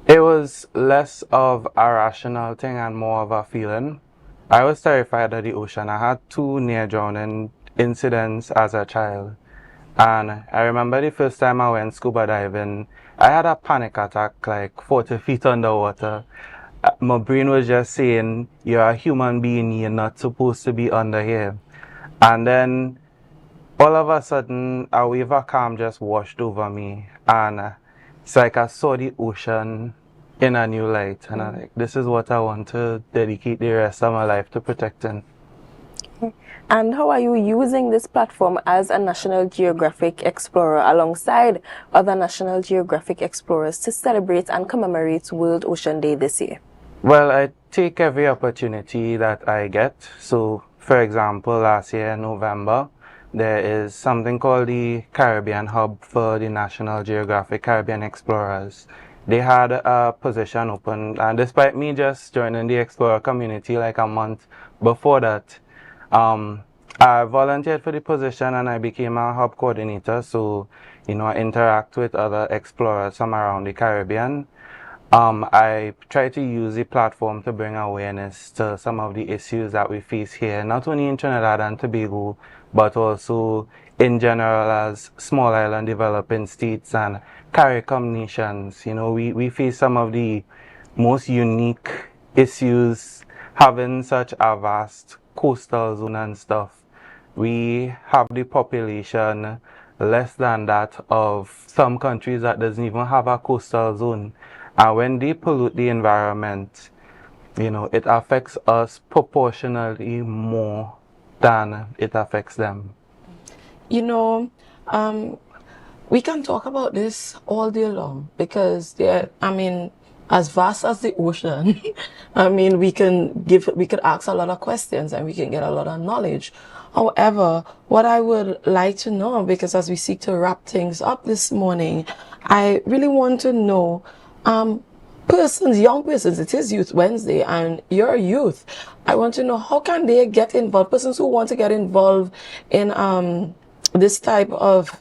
It was less of a rational thing and more of a feeling. I was terrified of the ocean. I had 2 near-drowning incidents as a child. And I remember the first time I went scuba diving, I had a panic attack like 40 feet underwater. My brain was just saying, you're a human being, you're not supposed to be under here. And then all of a sudden, a wave of calm just washed over me. And it's like I saw the ocean in a new light, and I'm like, this is what I want to dedicate the rest of my life to protecting. And how are you using this platform as a National Geographic explorer alongside other National Geographic explorers to celebrate and commemorate World Ocean Day this year? Well, I take every opportunity that I get. So, for example, last year in November, there is something called the Caribbean Hub for the National Geographic Caribbean Explorers. They had a position open, and despite me just joining the Explorer community like a month before that, I volunteered for the position and I became a hub coordinator. So, you know, I interact with other explorers from around the Caribbean. I try to use the platform to bring awareness to some of the issues that we face here, not only in Trinidad and Tobago, but also in general as small island developing states and CARICOM nations. You know, we face some of the most unique issues having such a vast coastal zone and stuff. We have the population less than that of some countries that doesn't even have a coastal zone. And when they pollute the environment, you know, it affects us proportionally more than it affects them. You know, we can talk about this all day long because I mean, as vast as the ocean, I mean, we could ask a lot of questions and we can get a lot of knowledge. However, what I would like to know, because as we seek to wrap things up this morning, I really want to know, young persons, it is Youth Wednesday and you're youth. I want to know, how can they get involved? Persons who want to get involved in this type of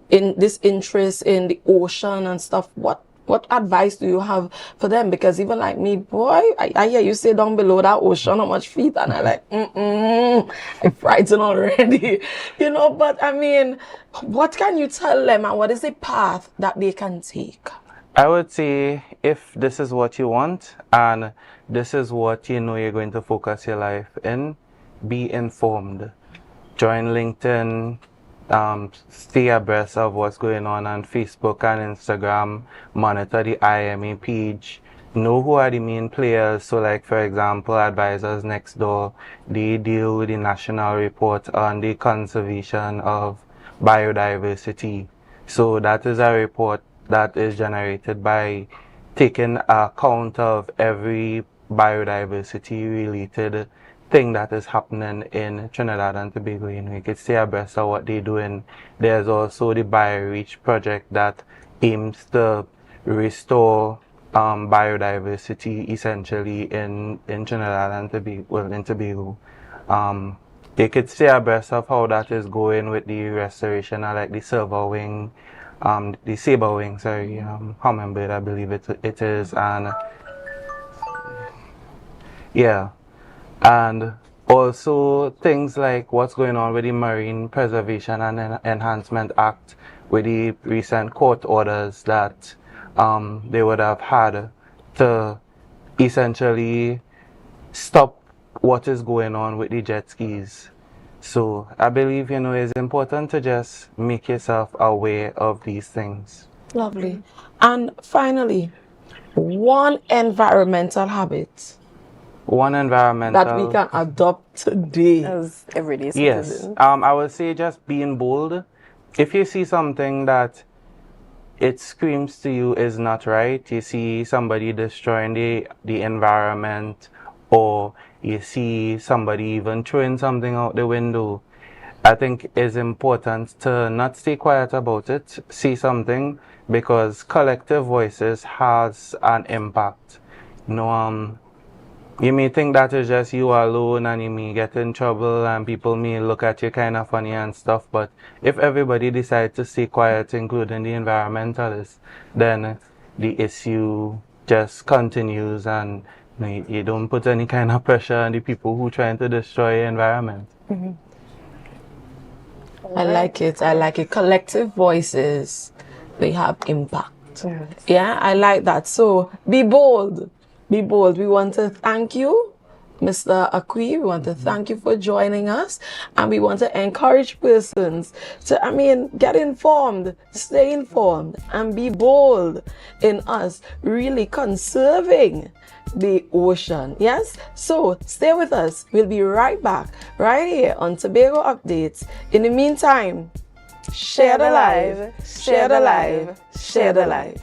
in this interest in the ocean and stuff, what advice do you have for them? Because even like me, boy, I hear you say down below that ocean how much feet, and I like, I'm frightened already, you know. But I mean, what can you tell them, and what is the path that they can take? I would say, if this is what you want and this is what you know you're going to focus your life in, be informed. Join LinkedIn, stay abreast of what's going on Facebook and Instagram, monitor the IMA page, know who are the main players. So like, for example, Advisors Next Door, they deal with the national report on the conservation of biodiversity. So that is a report that is generated by taking account of every biodiversity related thing that is happening in Trinidad and Tobago. You know, you can stay abreast of what they're doing. There's also the BioReach project that aims to restore biodiversity essentially in Trinidad and Tobago, well, in Tobago. You could stay abreast of how that is going with the restoration of like the silver wing, the saber wing, sorry, hummingbird, I believe it is, and yeah. And also things like what's going on with the Marine Preservation and Enhancement Act, with the recent court orders that they would have had to essentially stop what is going on with the jet skis. So I believe, it's important to just make yourself aware of these things. Lovely. And finally, one environmental habit One environmental that we can adopt today as everyday Yes. citizens. I would say just being bold. If you see something that it screams to you is not right, you see somebody destroying the environment, or you see somebody even throwing something out the window, I think it's important to not stay quiet about it, say something, because collective voices has an impact. You may think that is just you alone and you may get in trouble and people may look at you kind of funny and stuff, but if everybody decides to stay quiet, including the environmentalists, then the issue just continues and you don't put any kind of pressure on the people who are trying to destroy the environment. Mm-hmm. I like it. I like it. Collective voices, they have impact. Yeah, I like that. So be bold. Be bold. We want to thank you, Mr. Akwi. We want to thank you for joining us. And we want to encourage persons to, get informed, stay informed, and be bold in us really conserving the ocean. Yes? So stay with us. We'll be right back, right here on Tobago Updates. In the meantime, share the live, share the live, share the live.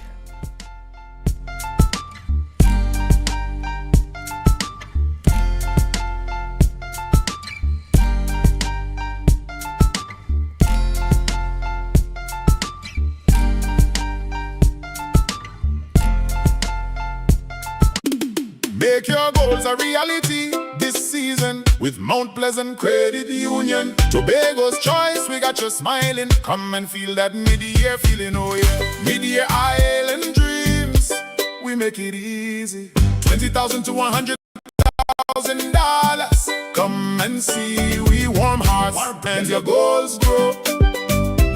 Make your goals a reality this season with Mount Pleasant Credit Union. Tobago's choice, we got you smiling. Come and feel that mid-year feeling, oh yeah. Mid-year island dreams, we make it easy. $20,000 to $100,000. Come and see, we warm hearts and your goals grow.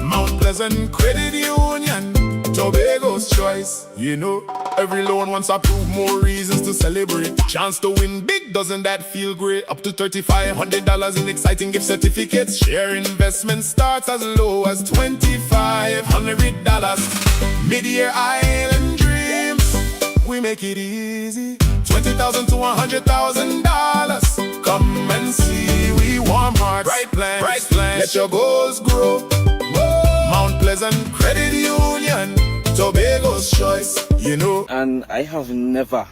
Mount Pleasant Credit Union, Tobago's choice. Every loan wants to prove more reasons to celebrate. Chance to win big, doesn't that feel great? Up to $3,500 in exciting gift certificates. Share investment starts as low as $2,500. Mid-year island dreams, we make it easy. $20,000 to $100,000. Come and see, we warm hearts, bright plans. Let your goals grow. Mount Pleasant Credit Union, Tobago's choice, And I have never,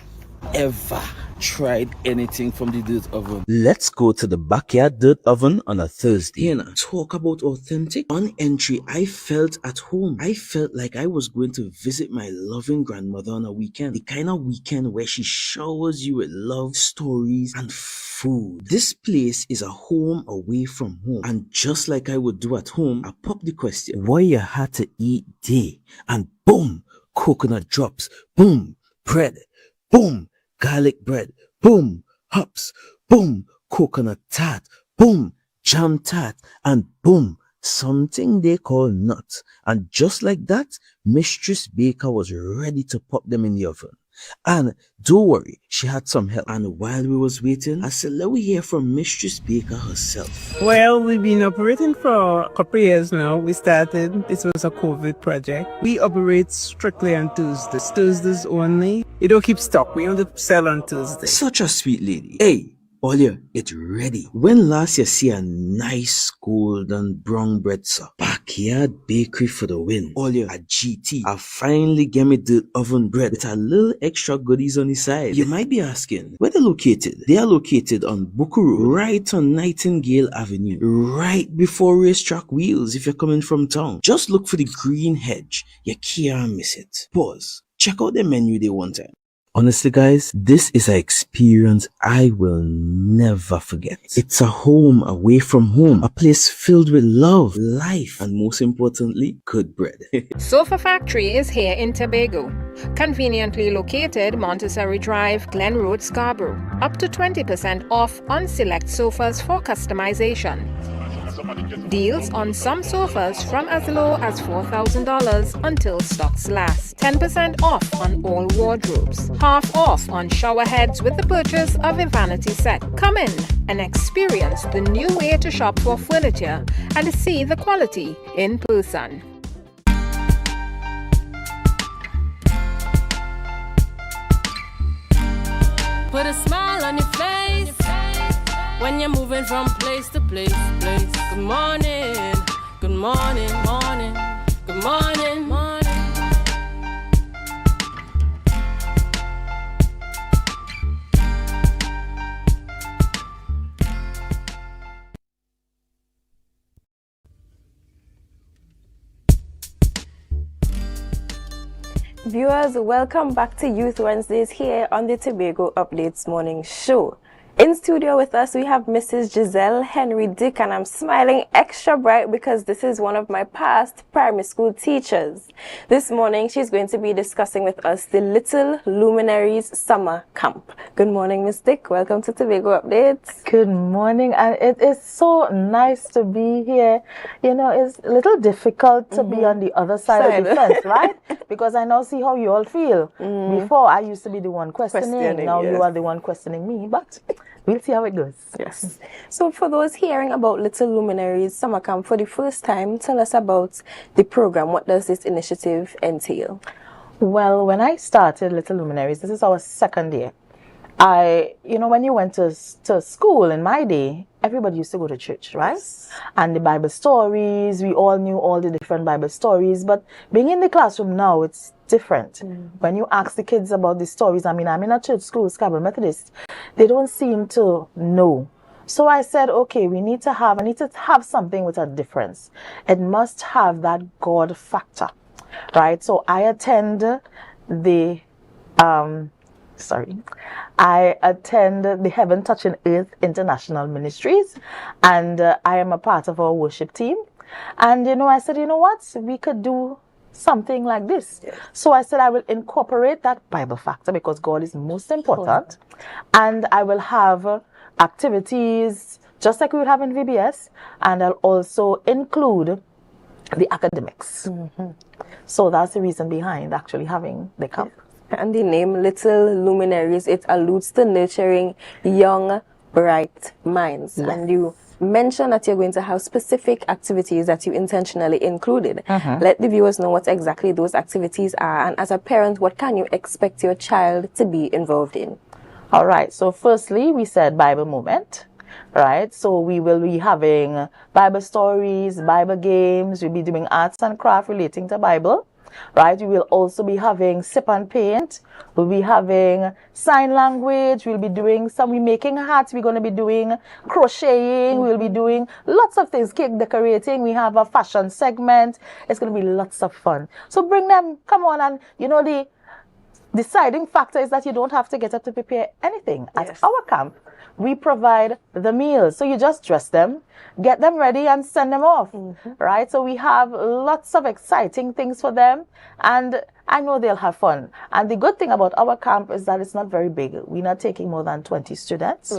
ever tried anything from the dirt oven. Let's go to the backyard dirt oven on a Thursday. Talk about authentic. On entry, I felt at home. I felt like I was going to visit my loving grandmother on a weekend. The kind of weekend where she showers you with love, stories, and food. This place is a home away from home. And just like I would do at home, I pop the question, what you had to eat day? And boom, coconut drops. Boom, bread. Boom, garlic bread. Boom, hops. Boom, coconut tart. Boom, jam tart. And boom, something they call nuts. And just like that, Mistress Baker was ready to pop them in the oven. And don't worry, she had some help. And while we was waiting, I said, let we hear from Mistress Baker herself. Well, we've been operating for a couple of years now. We started, this was a COVID project. We operate strictly on Tuesdays only. You don't keep stock, we only sell on Tuesdays. Such a sweet lady. Hey, Olia, it's ready. When last you see a nice golden brown bread, sir? Backyard bakery for the win. Olia, a GT. I finally get me the oven bread with a little extra goodies on the side. You might be asking, where they're located? They are located on Bukuru, right on Nightingale Avenue, right before Racetrack Wheels if you're coming from town. Just look for the green hedge. You can't miss it. Pause. Check out the menu they one time. Honestly, guys, this is an experience I will never forget. It's a home away from home, a place filled with love, life, and most importantly, good bread. Sofa Factory is here in Tobago, conveniently located Montessori Drive, Glen Road, Scarborough. Up to 20% off on select sofas for customization. Deals on some sofas from as low as $4,000 until stocks last. 10% off on all wardrobes. Half off on shower heads with the purchase of a vanity set. Come in and experience the new way to shop for furniture and see the quality in person. Put a smile on your face when you're moving from place to place. Good morning, good morning, morning, good morning, morning. Viewers, welcome back to Youth Wednesdays here on the Tobago Updates Morning Show. In studio with us, we have Mrs. Giselle Henry Dick, and I'm smiling extra bright because this is one of my past primary school teachers. This morning, she's going to be discussing with us the Little Luminaries Summer Camp. Good morning, Miss Dick. Welcome to Tobago Updates. Good morning, and it is so nice to be here. You know, it's a little difficult to be on the other side of the fence, right? Because I now see how you all feel. Before, I used to be the one questioning. Now you are the one questioning me, but we'll see how it goes. Yes. So for those hearing about Little Luminaries Summer Camp for the first time, tell us about the program. What does this initiative entail? Well, when I started Little Luminaries, this is our second year. You know, when you went to school in my day, everybody used to go to church, right? Yes. And the Bible stories, we all knew all the different Bible stories, but being in the classroom now, it's different. When you ask the kids about the stories, I mean, I'm in a church school, Scarborough Methodist, they don't seem to know. So I said, okay, I need to have something with a difference. It must have that God factor, right? So I attend the Heaven Touching Earth International Ministries, and I am a part of our worship team. And you know, I said, you know what, we could do something like this. Yes. So I said I will incorporate that Bible factor because God is most important, and I will have activities just like we would have in VBS, and I'll also include the academics. So that's the reason behind actually having the camp. And the name Little Luminaries, it alludes to nurturing young, bright minds. Yes. And you mentioned that you're going to have specific activities that you intentionally included. Let the viewers know what exactly those activities are. And as a parent, what can you expect your child to be involved in? All right. So firstly, we said Bible moment. Right, so we will be having Bible stories, Bible games. We'll be doing arts and craft relating to Bible. Right, we will also be having sip and paint. We'll be having sign language. We'll be doing we're making hats. We're going to be doing crocheting. We'll be doing lots of things, cake decorating. We have a fashion segment. It's going to be lots of fun. So bring them, come on. And you know, the deciding factor is that you don't have to get up to prepare anything. At our camp, we provide the meals. So you just dress them, get them ready, and send them off. Right? So we have lots of exciting things for them. And I know they'll have fun. And the good thing about our camp is that it's not very big. We're not taking more than 20 students.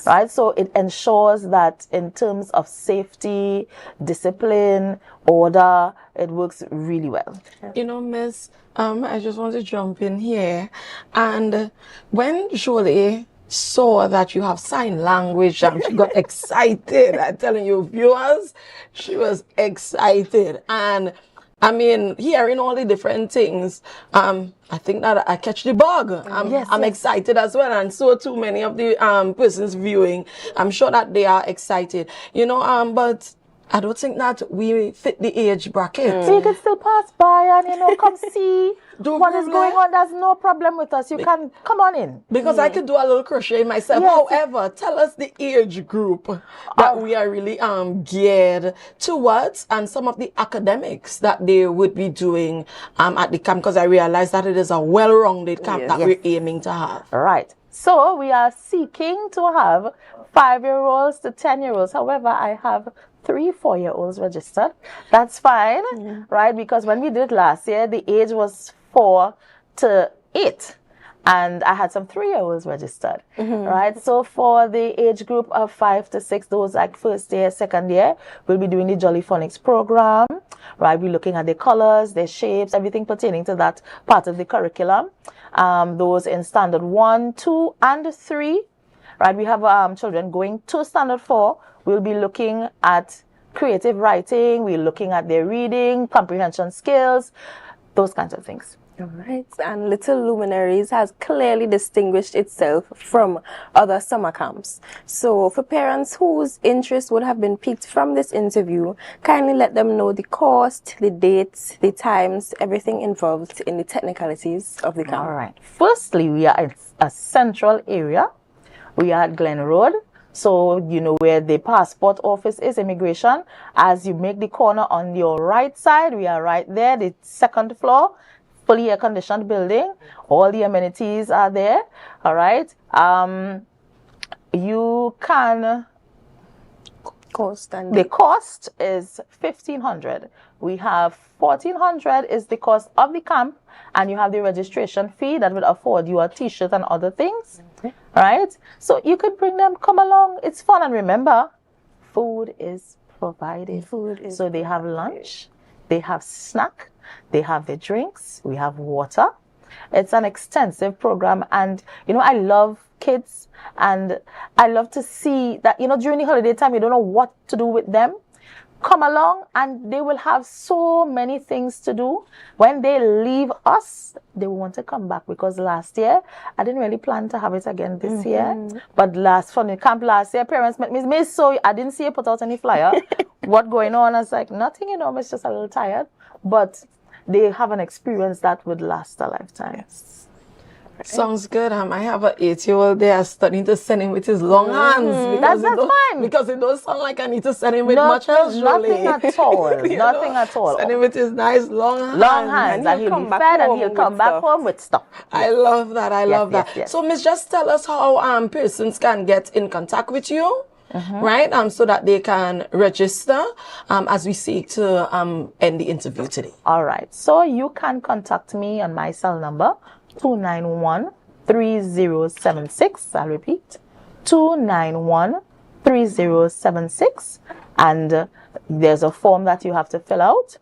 Right? So it ensures that in terms of safety, discipline, order, it works really well. You know, Miss, I just want to jump in here. And when Jolie saw that you have sign language and she got excited, I'm telling you, viewers, she was excited. And I mean, hearing all the different things, I think that I catch the bug. I'm excited as well, and so too many of the persons viewing. I'm sure that they are excited. You know, but I don't think that we fit the age bracket. So you can still pass by and, come see what is going on. There's no problem with us. You can come on in. Because I could do a little crochet myself. Yes. However, tell us the age group that we are really geared towards, and some of the academics that they would be doing at the camp, because I realize that it is a well-rounded camp that we're aiming to have. Right. So we are seeking to have 5-year-olds to 10-year-olds. However, I have 3 4-year-olds registered. That's fine, right? Because when we did it last year, the age was 4 to 8. And I had some 3-year-olds registered, right? So for the age group of 5 to 6, those like first year, second year, we'll be doing the Jolly Phonics program, right? We're looking at the colors, their shapes, everything pertaining to that part of the curriculum. Those in standard 1, 2, and 3, right? We have children going to standard 4. We'll be looking at creative writing. We're looking at their reading, comprehension skills, those kinds of things. All right. And Little Luminaries has clearly distinguished itself from other summer camps. So for parents whose interest would have been piqued from this interview, kindly let them know the cost, the dates, the times, everything involved in the technicalities of the camp. All right. Firstly, we are in a central area. We are at Glen Road. So, where the passport office is, immigration. As you make the corner on your right side, we are right there, the 2nd floor, fully air-conditioned building. All the amenities are there, all right? You can... The cost is $1,500. We have $1,400 is the cost of the camp, and you have the registration fee that would afford you a t-shirt and other things, right? So you could bring them, come along. It's fun, and remember, food is provided. So they have lunch, they have snack, they have their drinks, we have water. It's an extensive program, and I love kids, and I love to see that during the holiday time you don't know what to do with them. Come along, and they will have so many things to do. When they leave us, they will want to come back, because last year I didn't really plan to have it again this year. But from the camp last year, parents met me, so I didn't see you put out any flyer. What going on? I was like, nothing, it's just a little tired. But they have an experience that would last a lifetime. Sounds good. I have an 8-year-old there starting to send him with his long hands. That's fine. Because it don't sound like I need to send him with much hands. Nothing at all. Nothing at all. Send him with his nice long hands. Long hands. And he'll be fed, and he'll come back home with stuff. I love that. I love that. Yes. So, Miss, just tell us how persons can get in contact with you. Right? So that they can register as we seek to end the interview today. All right. So you can contact me on my cell number, 291-3076. I'll repeat, 291-3076. And there's a form that you have to fill out.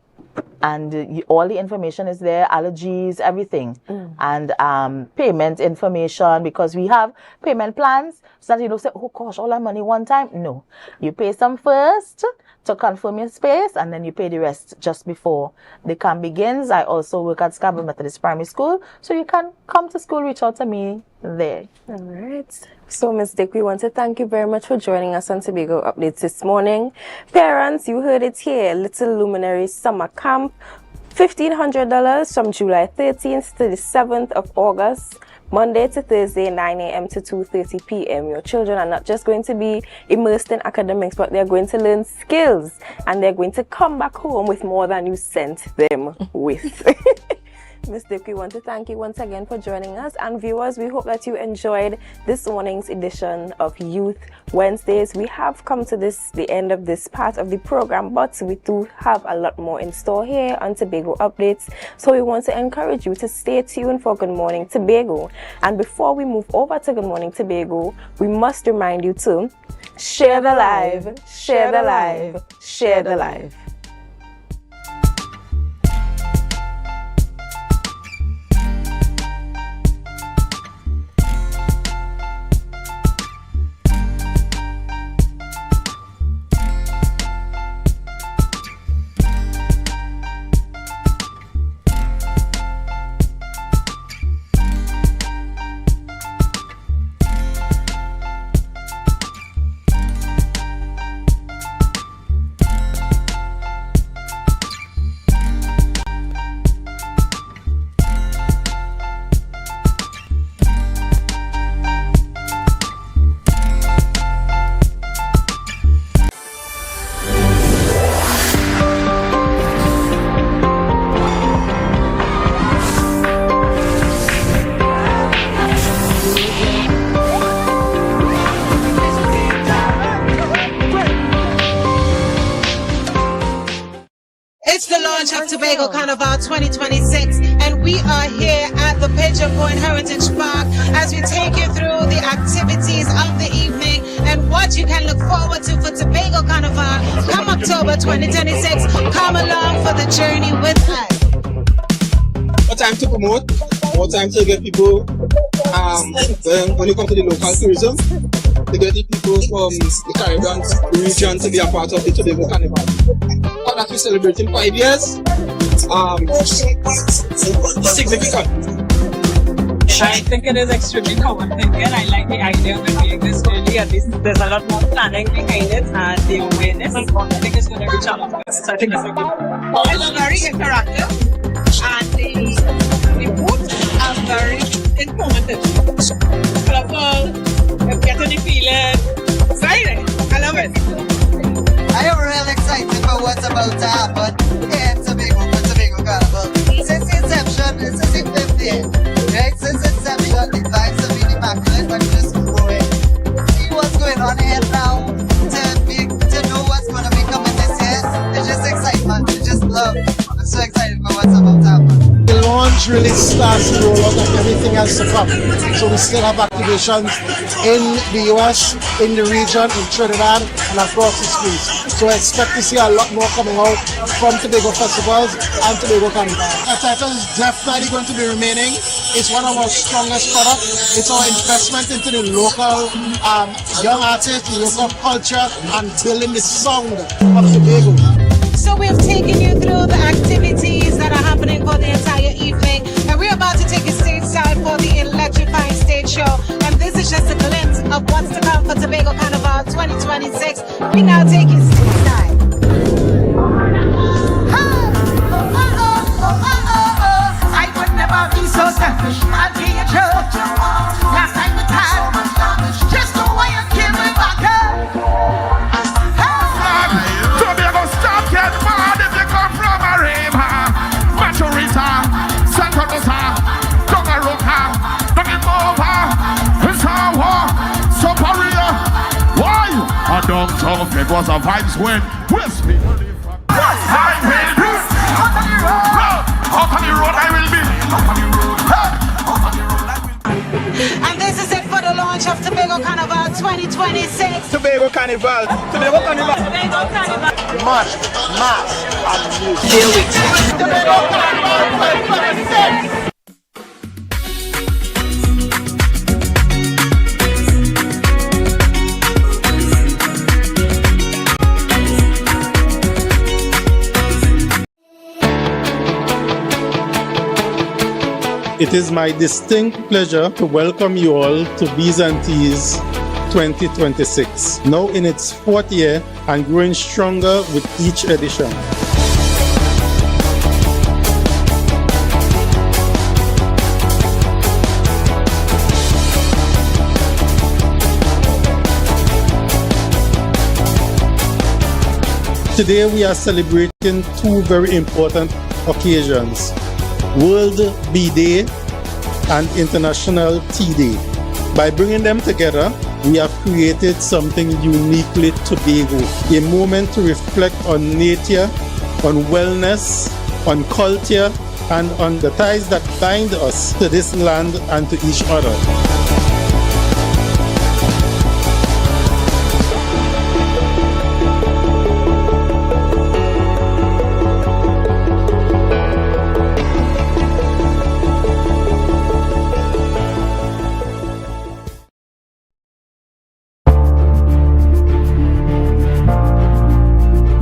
And all the information is there, allergies, everything. And payment information, because we have payment plans. So that you don't say, oh gosh, all that money one time. No. You pay some first to confirm your space, and then you pay the rest just before the camp begins. I also work at Scarborough Methodist Primary School, so you can come to school, reach out to me there. All right. So, Ms. Dick, we want to thank you very much for joining us on Tobago Updates this morning. Parents, you heard it here. Little Luminaries Summer Camp, $1,500 from July 13th to the 7th of August. Monday to Thursday, 9 a.m. to 2:30 p.m. Your children are not just going to be immersed in academics, but they're going to learn skills, and they're going to come back home with more than you sent them with. Ms. Dick, we want to thank you once again for joining us. And viewers, we hope that you enjoyed this morning's edition of Youth Wednesdays. We have come to the end of this part of the program, but we do have a lot more in store here on Tobago Updates. So we want to encourage you to stay tuned for Good Morning Tobago. And before we move over to Good Morning Tobago, we must remind you to share the live, share the live, share the live. Tobago Carnival 2026, and we are here at the Pigeon Point Heritage Park as we take you through the activities of the evening and what you can look forward to for Tobago Carnival come October 2026. Come along for the journey with us. More time to promote, more time to get people, when you come to the local tourism, to get the people from the Caribbean region to be a part of the Tobago Carnival. That we're celebrating 5 years, significant. I think it is extremely common thinking. I like the idea of doing this early. At least there's a lot more planning behind it, and the awareness I think is going to reach out. So I think it's a good. It's very interactive, and the booths are very informative. Colorful, you're getting the feeling. Exciting. I love it. I am real excited for what's about to happen here in Tobago for Tobago Carnival. Since inception, this is the 5th year, right? Since inception, the vibes have been immaculate, but just growing. See what's going on here now, to know what's going to be coming this year. It's just excitement, it's just love. I'm so excited for what's about to happen. The launch really starts to roll out like everything else to come. So we still have activations in the US, in the region, in Trinidad, and across the streets. So I expect to see a lot more coming out from Tobago festivals and Tobago Carnival. Our title is definitely going to be remaining. It's one of our strongest products. It's our investment into the local young artists, the local culture, and building the sound of Tobago. So we've taken you through the activities that are happening for the entire evening, and we're about to take you stateside for the electrifying stage show. And this is just a glimpse of what's to come for Tobago Carnival 2026. We now take you stateside. I would never be so selfish. I'll be a joke. Last time we had, just the way you give me back up. Tobago stop get mad if you come from a rave. Maturita, Santa Rosa, Dongaroka, Dongimova, Hisawa, Soparia. Why? I don't know if it was a vibes when West me. I will be out on the road. Out on the road I will be. Out on the road. Out on the road I will be. And this is it for the launch of Tobago Carnival 2026. Tobago Carnival. Tobago Carnival. Tobago Carnival. Much, mass, and music. Here we go. Tobago Carnival 2026. It is my distinct pleasure to welcome you all to B's and T's 2026, now in its 4th year and growing stronger with each edition. Today we are celebrating two very important occasions. World Bee Day and International Tea Day. By bringing them together, we have created something uniquely Tobago, a moment to reflect on nature, on wellness, on culture, and on the ties that bind us to this land and to each other.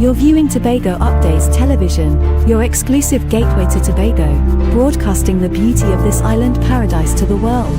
You're viewing Tobago Updates Television, your exclusive gateway to Tobago, broadcasting the beauty of this island paradise to the world.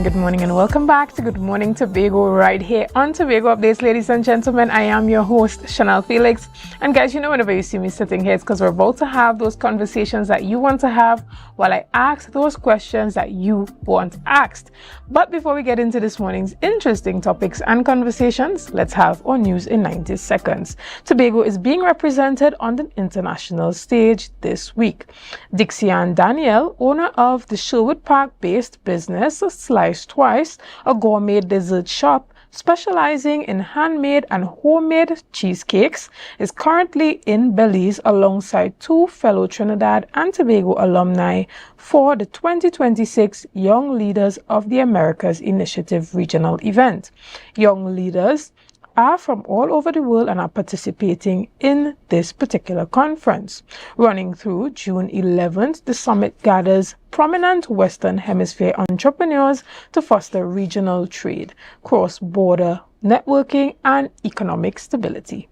Good morning, and welcome back to Good Morning Tobago right here on Tobago Updates, ladies and gentlemen. I am your host, Chanel Felix. And guys, you know, whenever you see me sitting here, it's because we're about to have those conversations that you want to have while I ask those questions that you want asked. But before we get into this morning's interesting topics and conversations, let's have our news in 90 seconds. Tobago is being represented on the international stage this week. Dixie Ann Danielle, owner of the Sherwood Park-based business Slice Twice, a gourmet dessert shop specializing in handmade and homemade cheesecakes, is currently in Belize alongside two fellow Trinidad and Tobago alumni for the 2026 Young Leaders of the Americas Initiative regional event. Young Leaders are from all over the world and are participating in this particular conference. Running through June 11th, the summit gathers prominent Western Hemisphere entrepreneurs to foster regional trade, cross-border networking, and economic stability.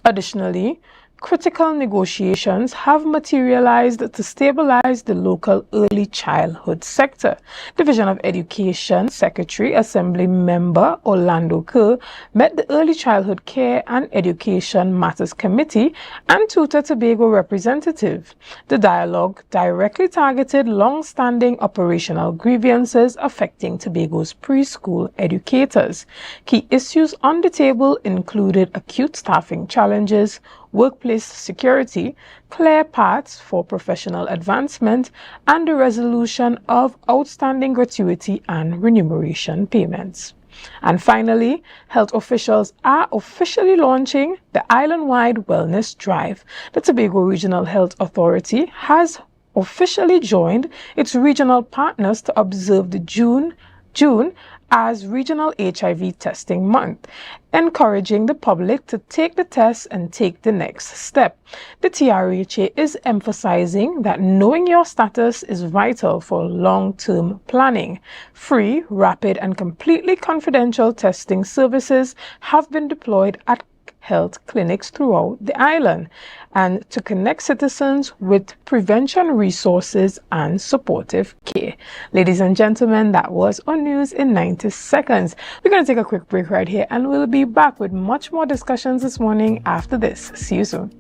Additionally, critical negotiations have materialized to stabilize the local early childhood sector. Division of Education Secretary Assembly Member Orlando Kerr met the Early Childhood Care and Education Matters Committee and Tutor Tobago representative. The dialogue directly targeted long-standing operational grievances affecting Tobago's preschool educators. Key issues on the table included acute staffing challenges, workplace security, clear paths for professional advancement, and the resolution of outstanding gratuity and remuneration payments. And finally, health officials are officially launching the island-wide wellness drive. The Tobago Regional Health Authority has officially joined its regional partners to observe the June as Regional HIV Testing Month, encouraging the public to take the test and take the next step. The TRHA is emphasizing that knowing your status is vital for long-term planning. Free, rapid, and completely confidential testing services have been deployed at health clinics throughout the island and to connect citizens with prevention resources and supportive care. Ladies and gentlemen, that was our news in 90 seconds. We're going to take a quick break right here and we'll be back with much more discussions this morning after this. See you soon.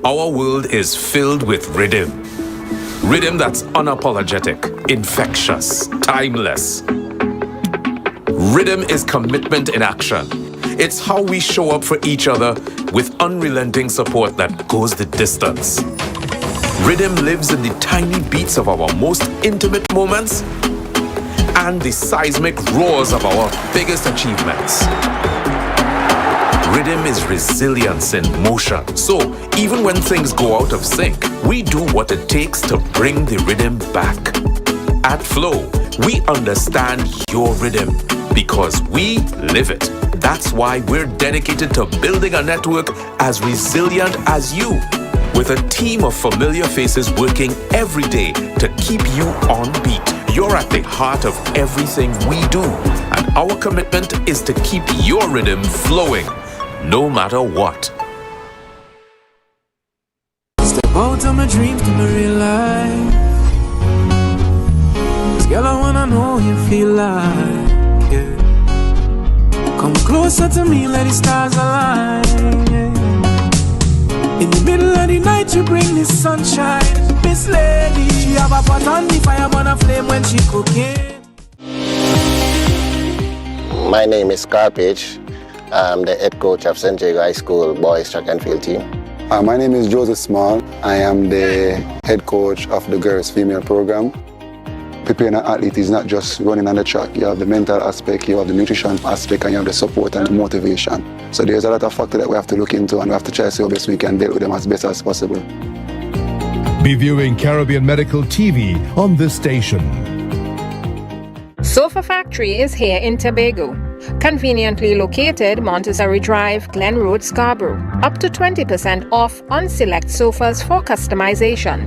Our world is filled with rhythm. Rhythm that's unapologetic, infectious, timeless. Rhythm is commitment in action. It's how we show up for each other with unrelenting support that goes the distance. Rhythm lives in the tiny beats of our most intimate moments and the seismic roars of our biggest achievements. Rhythm is resilience in motion. So, even when things go out of sync, we do what it takes to bring the rhythm back. At Flow, we understand your rhythm because we live it. That's why we're dedicated to building a network as resilient as you, with a team of familiar faces working every day to keep you on beat. You're at the heart of everything we do, and our commitment is to keep your rhythm flowing, no matter what. Step out of my dreams to my real life. 'Cause girl, I wanna know you feel like, yeah. Come closer to me, let the stars align, yeah. In the middle of the night, you bring the sunshine. Miss Lady, she have a pot on the fire, burn a flame when she cooking. My name is Carpage. I'm the head coach of St. Jago High School boys track and field team. My name is Joseph Small. I am the head coach of the girls female program. Preparing an athlete is not just running on the track. You have the mental aspect, you have the nutrition aspect, and you have the support and the motivation. So there's a lot of factors that we have to look into, and we have to try to see how best we can deal with them as best as possible. Be viewing Caribbean Medical TV on this station. Sofa Factory is here in Tobago. Conveniently located Montessori Drive, Glen Road, Scarborough. Up to 20% off on select sofas for customization.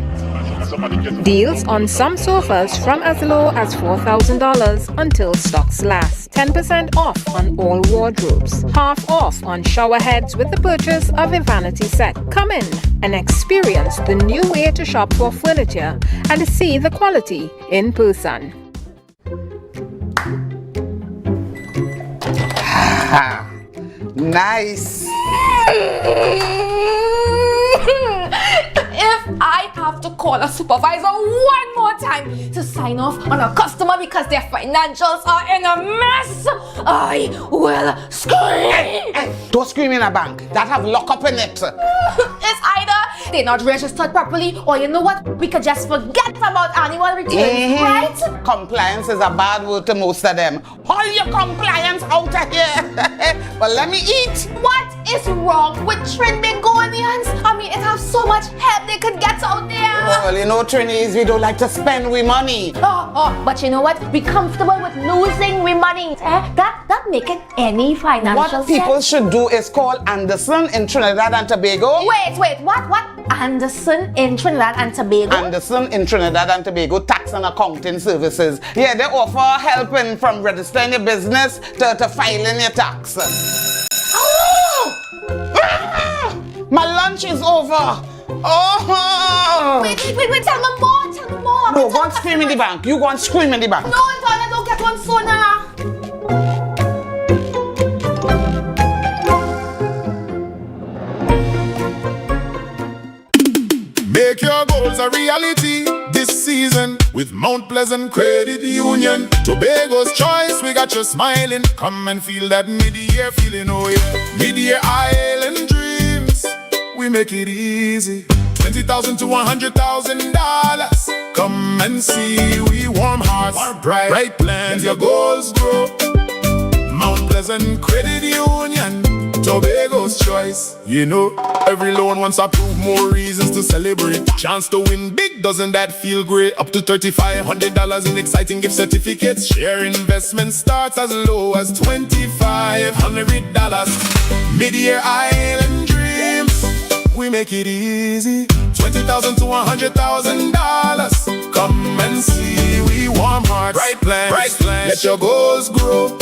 Deals on some sofas from as low as $4,000 until stocks last. 10% off on all wardrobes. Half off on shower heads with the purchase of a vanity set. Come in and experience the new way to shop for furniture and see the quality in person. Nice. If I have to call a supervisor one more time to sign off on a customer because their financials are in a mess, I will scream. Don't scream in a bank. That have lockup in it. It's either they're not registered properly, or you know what? We could just forget about annual returns, right? Compliance is a bad word to most of them. Haul your compliance out of here. But let me eat. What is wrong with Trinbagonians? I mean, it has so much help they could get out there. Well, you know, Trinis, we don't like to spend we money. But you know what? Be comfortable with losing we money. That make it any financial sense. What people should do is call Anderson in Trinidad and Tobago. Wait, what? Anderson in Trinidad and Tobago? Anderson in Trinidad and Tobago Tax and Accounting Services. Yeah, they offer helping from registering your business to filing your tax. My lunch is over. Wait, tell me more. No, go and scream in the bank. You go and scream in the bank. No, Antoine, don't get one sooner. Make your goals a reality this season with Mount Pleasant Credit Union. Tobago's choice, we got you smiling. Come and feel that mid-year feeling, oh yeah. Mid-year island dreams, we make it easy. $20,000 to $100,000. Come and see, we warm hearts, bright plans, your goals grow. Mount Pleasant Credit Union, Tobago's choice. You know, every loan wants to prove more reasons to celebrate. Chance to win big, doesn't that feel great? Up to $3,500 in exciting gift certificates. Share investment starts as low as $2,500. Mid-year island dreams, we make it easy. $20,000 to $100,000. Come and see, we warm hearts, bright plans. Let your goals grow.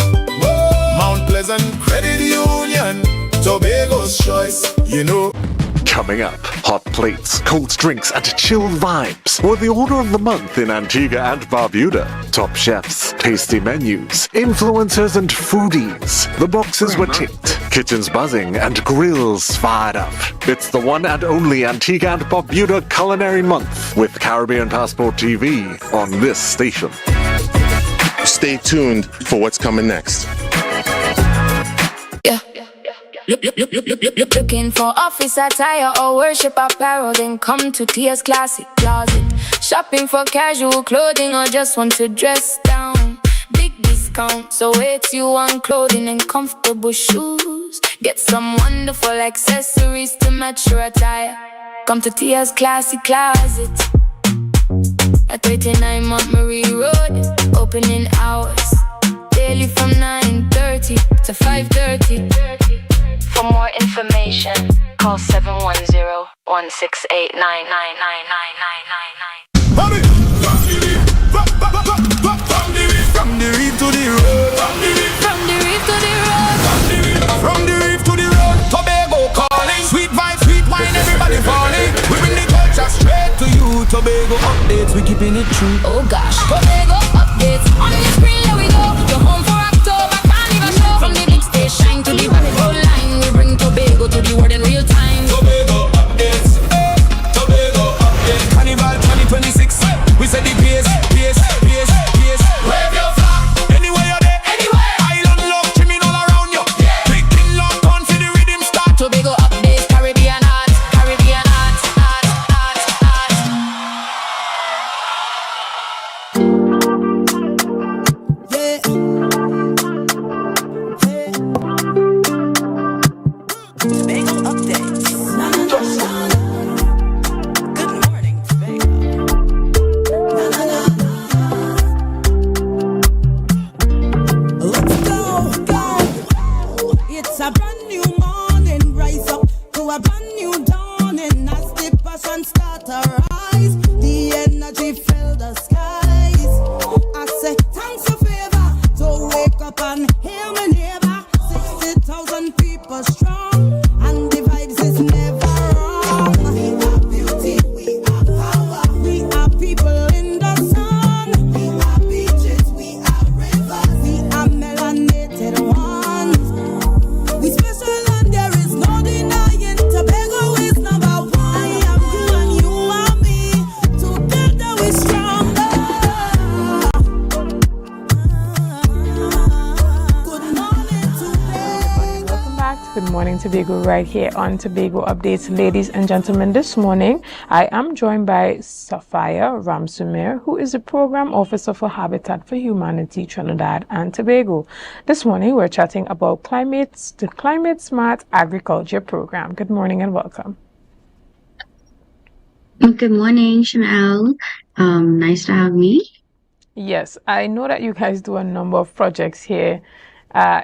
Mount Pleasant Credit Union, Tobago's choice, you know. Coming up, hot plates, cold drinks, and chilled vibes were the order of the month in Antigua and Barbuda. Top chefs, tasty menus, influencers, and foodies. The boxes were ticked, kitchens buzzing, and grills fired up. It's the one and only Antigua and Barbuda Culinary Month with Caribbean Passport TV on this station. Stay tuned for what's coming next. Looking for office attire or worship apparel, then come to Tia's Classic Closet. Shopping for casual clothing or just want to dress down. Big discount, so it's you on clothing and comfortable shoes. Get some wonderful accessories to match your attire. Come to Tia's Classic Closet at 39 Montgomery Road. Opening hours daily from 9:30 to 5:30. For more information, call 710-168-99999. From the reef to the road. From the reef to the road. From the reef to the road. Tobago calling. Sweet vibes, sweet wine, everybody falling. We bring the culture straight to you. Tobago updates, we keeping it true. Oh gosh, Tobago updates. On the screen, there we go. You're home for October, carnival show. From the big stage, shine to the roll line. We bring Tobago to the world in real time. Tobago updates, Tobago updates. Carnival 2026, we set the pace. Wave your flag, anywhere you're there. Island love, trimming all around you. Clicking long, turn for the rhythm start. Tobago updates, Caribbean art. We special Good morning, Tobago, right here on Tobago Updates. Ladies and gentlemen, this morning I am joined by Safia Ramsumir, who is the Program Officer for Habitat for Humanity, Trinidad and Tobago. This morning we're chatting about the Climate Smart Agriculture Program. Good morning and welcome. Good morning, Chanel. Nice to have me. Yes, I know that you guys do a number of projects here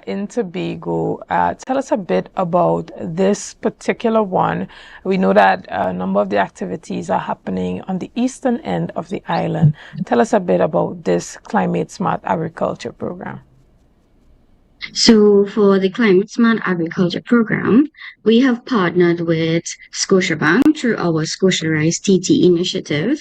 in Tobago. Tell us a bit about this particular one. We know that a number of the activities are happening on the eastern end of the island. Tell us a bit about this Climate Smart Agriculture Program. So for the Climate Smart Agriculture Program, we have partnered with Scotiabank through our Scotia Rise TT initiative.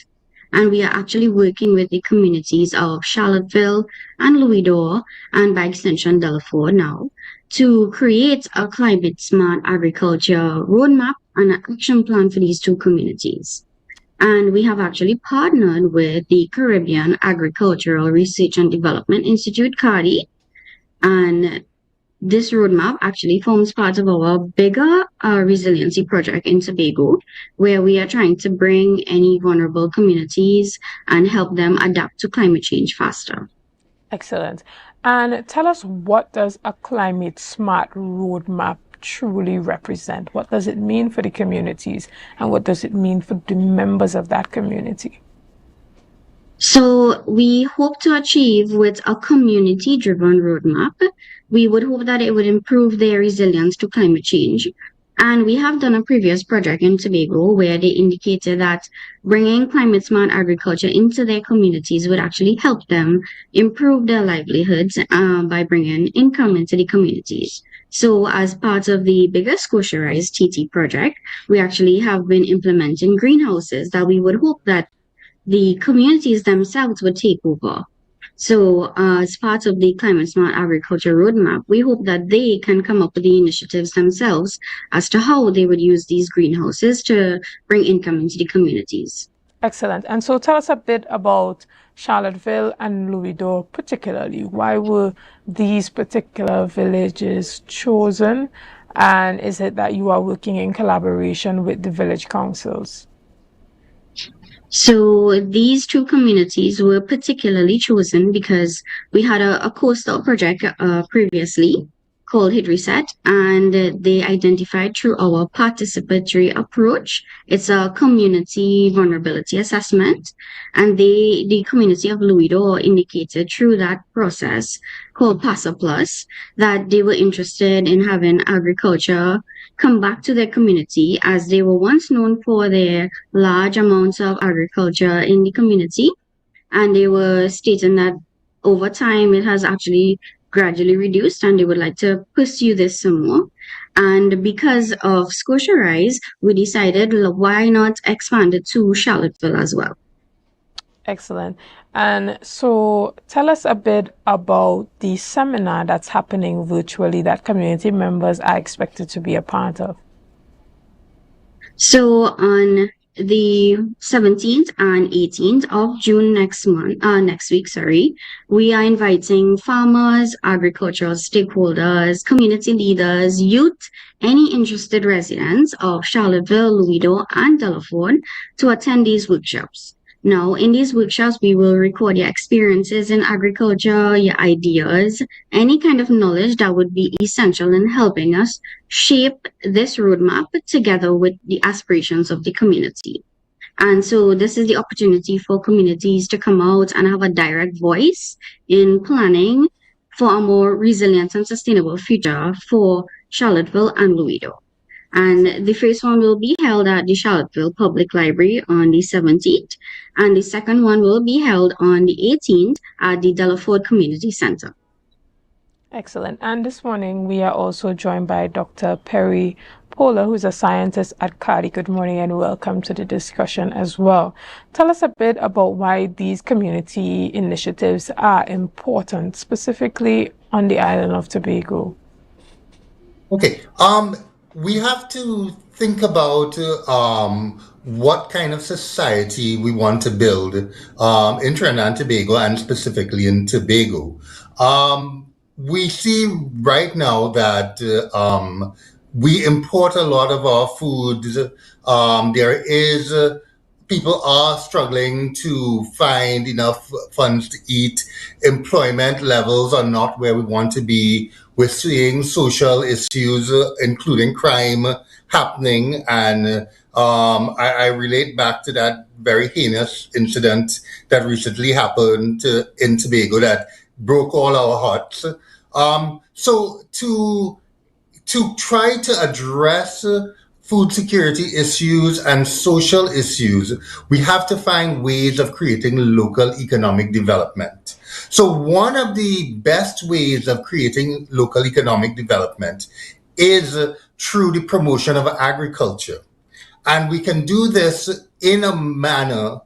And we are actually working with the communities of Charlottesville and Louis d'Or, and by extension Delaford now, to create a climate smart agriculture roadmap and an action plan for these two communities. And we have actually partnered with the Caribbean Agricultural Research and Development Institute, CARDI, and this roadmap actually forms part of our bigger resiliency project in Tobago, where we are trying to bring any vulnerable communities and help them adapt to climate change faster. Excellent. And tell us, what does a climate smart roadmap truly represent? What does it mean for the communities, and what does it mean for the members of that community? So we hope to achieve with a community-driven roadmap. We would hope that it would improve their resilience to climate change. And we have done a previous project in Tobago where they indicated that bringing climate smart agriculture into their communities would actually help them improve their livelihoods by bringing income into the communities. So as part of the bigger Scotia Rise TT project, we actually have been implementing greenhouses that we would hope that the communities themselves would take over. So as part of the Climate Smart Agriculture Roadmap, we hope that they can come up with the initiatives themselves as to how they would use these greenhouses to bring income into the communities. Excellent. And so tell us a bit about Charlottesville and Louis d'Or particularly. Why were these particular villages chosen? And is it that you are working in collaboration with the village councils? So these two communities were particularly chosen because we had a coastal project previously called Hit Reset, and they identified through our participatory approach. It's a community vulnerability assessment, and the community of Louis d'Or indicated through that process called PASA Plus that they were interested in having agriculture come back to their community, as they were once known for their large amounts of agriculture in the community. And they were stating that over time it has actually gradually reduced, and they would like to pursue this some more. And because of Scotia Rise, we decided, why not expand it to Charlottesville as well? Excellent. And so tell us a bit about the seminar that's happening virtually that community members are expected to be a part of. So on the 17th and 18th of June next week, we are inviting farmers, agricultural stakeholders, community leaders, youth, any interested residents of Charlottesville, Louis d'Or, and Delaford to attend these workshops. Now, in these workshops, we will record your experiences in agriculture, your ideas, any kind of knowledge that would be essential in helping us shape this roadmap together with the aspirations of the community. And so this is the opportunity for communities to come out and have a direct voice in planning for a more resilient and sustainable future for Charlottesville and Louis d'Or. And the first one will be held at the Charlottesville Public Library on the 17th, and the second one will be held on the 18th at the Delaford Community Center. Excellent. And this morning we are also joined by Dr. Perry Pola, who's a scientist at CARDI. Good morning and welcome to the discussion as well. Tell us a bit about why these community initiatives are important, specifically on the island of Tobago. Okay. We have to think about what kind of society we want to build in Trinidad and Tobago, and specifically in Tobago. We see right now that we import a lot of our foods. There is people are struggling to find enough funds to eat. Employment levels are not where we want to be. We're seeing social issues, including crime, happening. And I relate back to that very heinous incident that recently happened in Tobago that broke all our hearts. So to try to address food security issues and social issues, we have to find ways of creating local economic development. So one of the best ways of creating local economic development is through the promotion of agriculture. And we can do this in a manner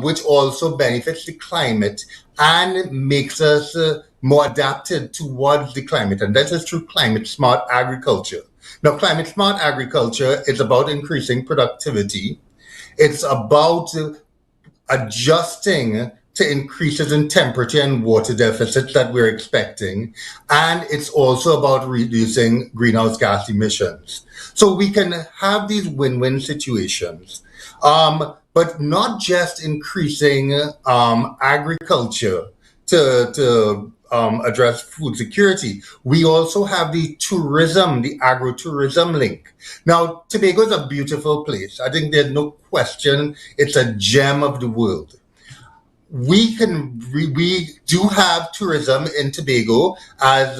which also benefits the climate and makes us more adapted towards the climate. And that is through climate smart agriculture. Now, climate smart agriculture is about increasing productivity. It's about adjusting to increases in temperature and water deficits that we're expecting. And it's also about reducing greenhouse gas emissions. So we can have these win-win situations. But not just increasing agriculture to address food security. We also have the tourism, the agro-tourism link. Now, Tobago is a beautiful place. I think there's no question it's a gem of the world. We do have tourism in Tobago, as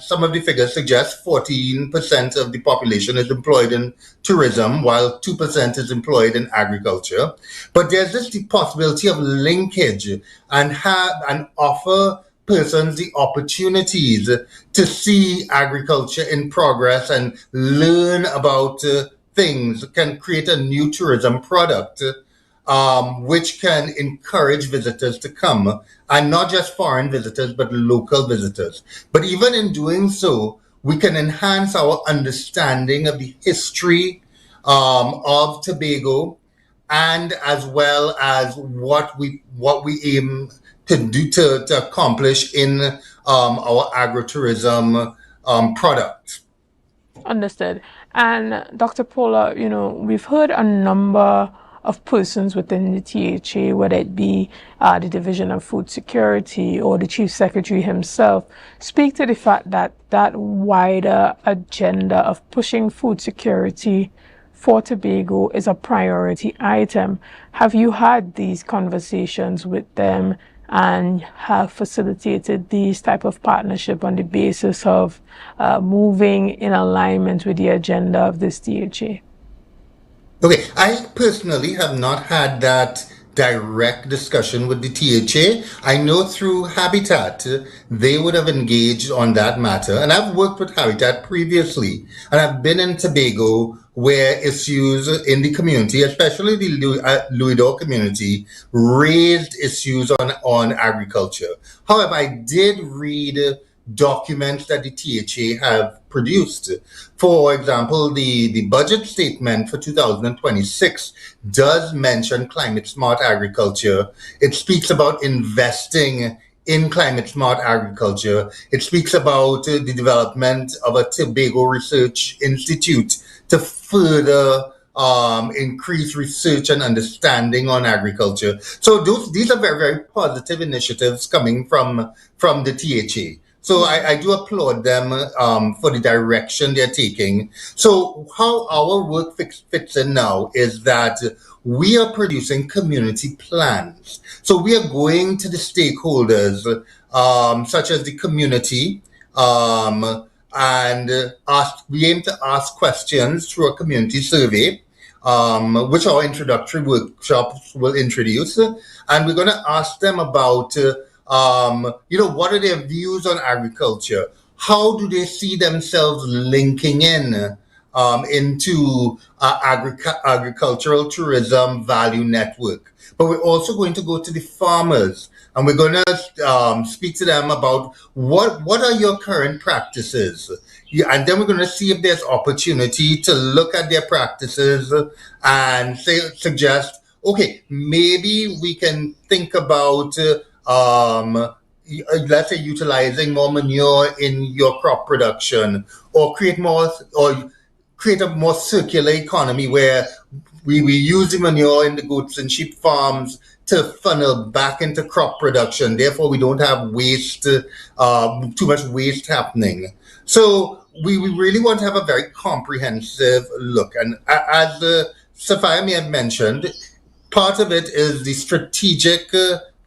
some of the figures suggest. 14% of the population is employed in tourism, while 2% is employed in agriculture. But there's just the possibility of linkage and offer persons the opportunities to see agriculture in progress and learn about things, can create a new tourism product. Which can encourage visitors to come, and not just foreign visitors, but local visitors. But even in doing so, we can enhance our understanding of the history of Tobago, and as well as what we aim to do to accomplish in our agritourism product. Understood. And Dr. Paula, we've heard a number of persons within the THA, whether it be the Division of Food Security or the Chief Secretary himself, speak to the fact that that wider agenda of pushing food security for Tobago is a priority item. Have you had these conversations with them and have facilitated these type of partnership on the basis of moving in alignment with the agenda of this THA? Okay, I personally have not had that direct discussion with the THA. I know through Habitat, they would have engaged on that matter. And I've worked with Habitat previously, and I've been in Tobago where issues in the community, especially the Louisdor community, raised issues on agriculture. However, I did read documents that the THA have produced. For example, the budget statement for 2026 does mention climate smart agriculture. It speaks about investing in climate smart agriculture. It speaks about the development of a Tobago Research Institute to further increase research and understanding on agriculture. So these are very, very positive initiatives coming from the THA. So I do applaud them for the direction they're taking. So how our work fits in now is that we are producing community plans. So we are going to the stakeholders, such as the community, and we aim to ask questions through a community survey, which our introductory workshops will introduce. And we're going to ask them about what are their views on agriculture? How do they see themselves linking in into agricultural tourism value network? But we're also going to go to the farmers, and we're going to speak to them about what are your current practices? And then we're going to see if there's opportunity to look at their practices and suggest, okay, maybe we can think about let's say, utilizing more manure in your crop production, or create a more circular economy where we use the manure in the goats and sheep farms to funnel back into crop production. Therefore, we don't have waste, too much waste happening. So we really want to have a very comprehensive look. And as Sophia may have mentioned, part of it is the strategic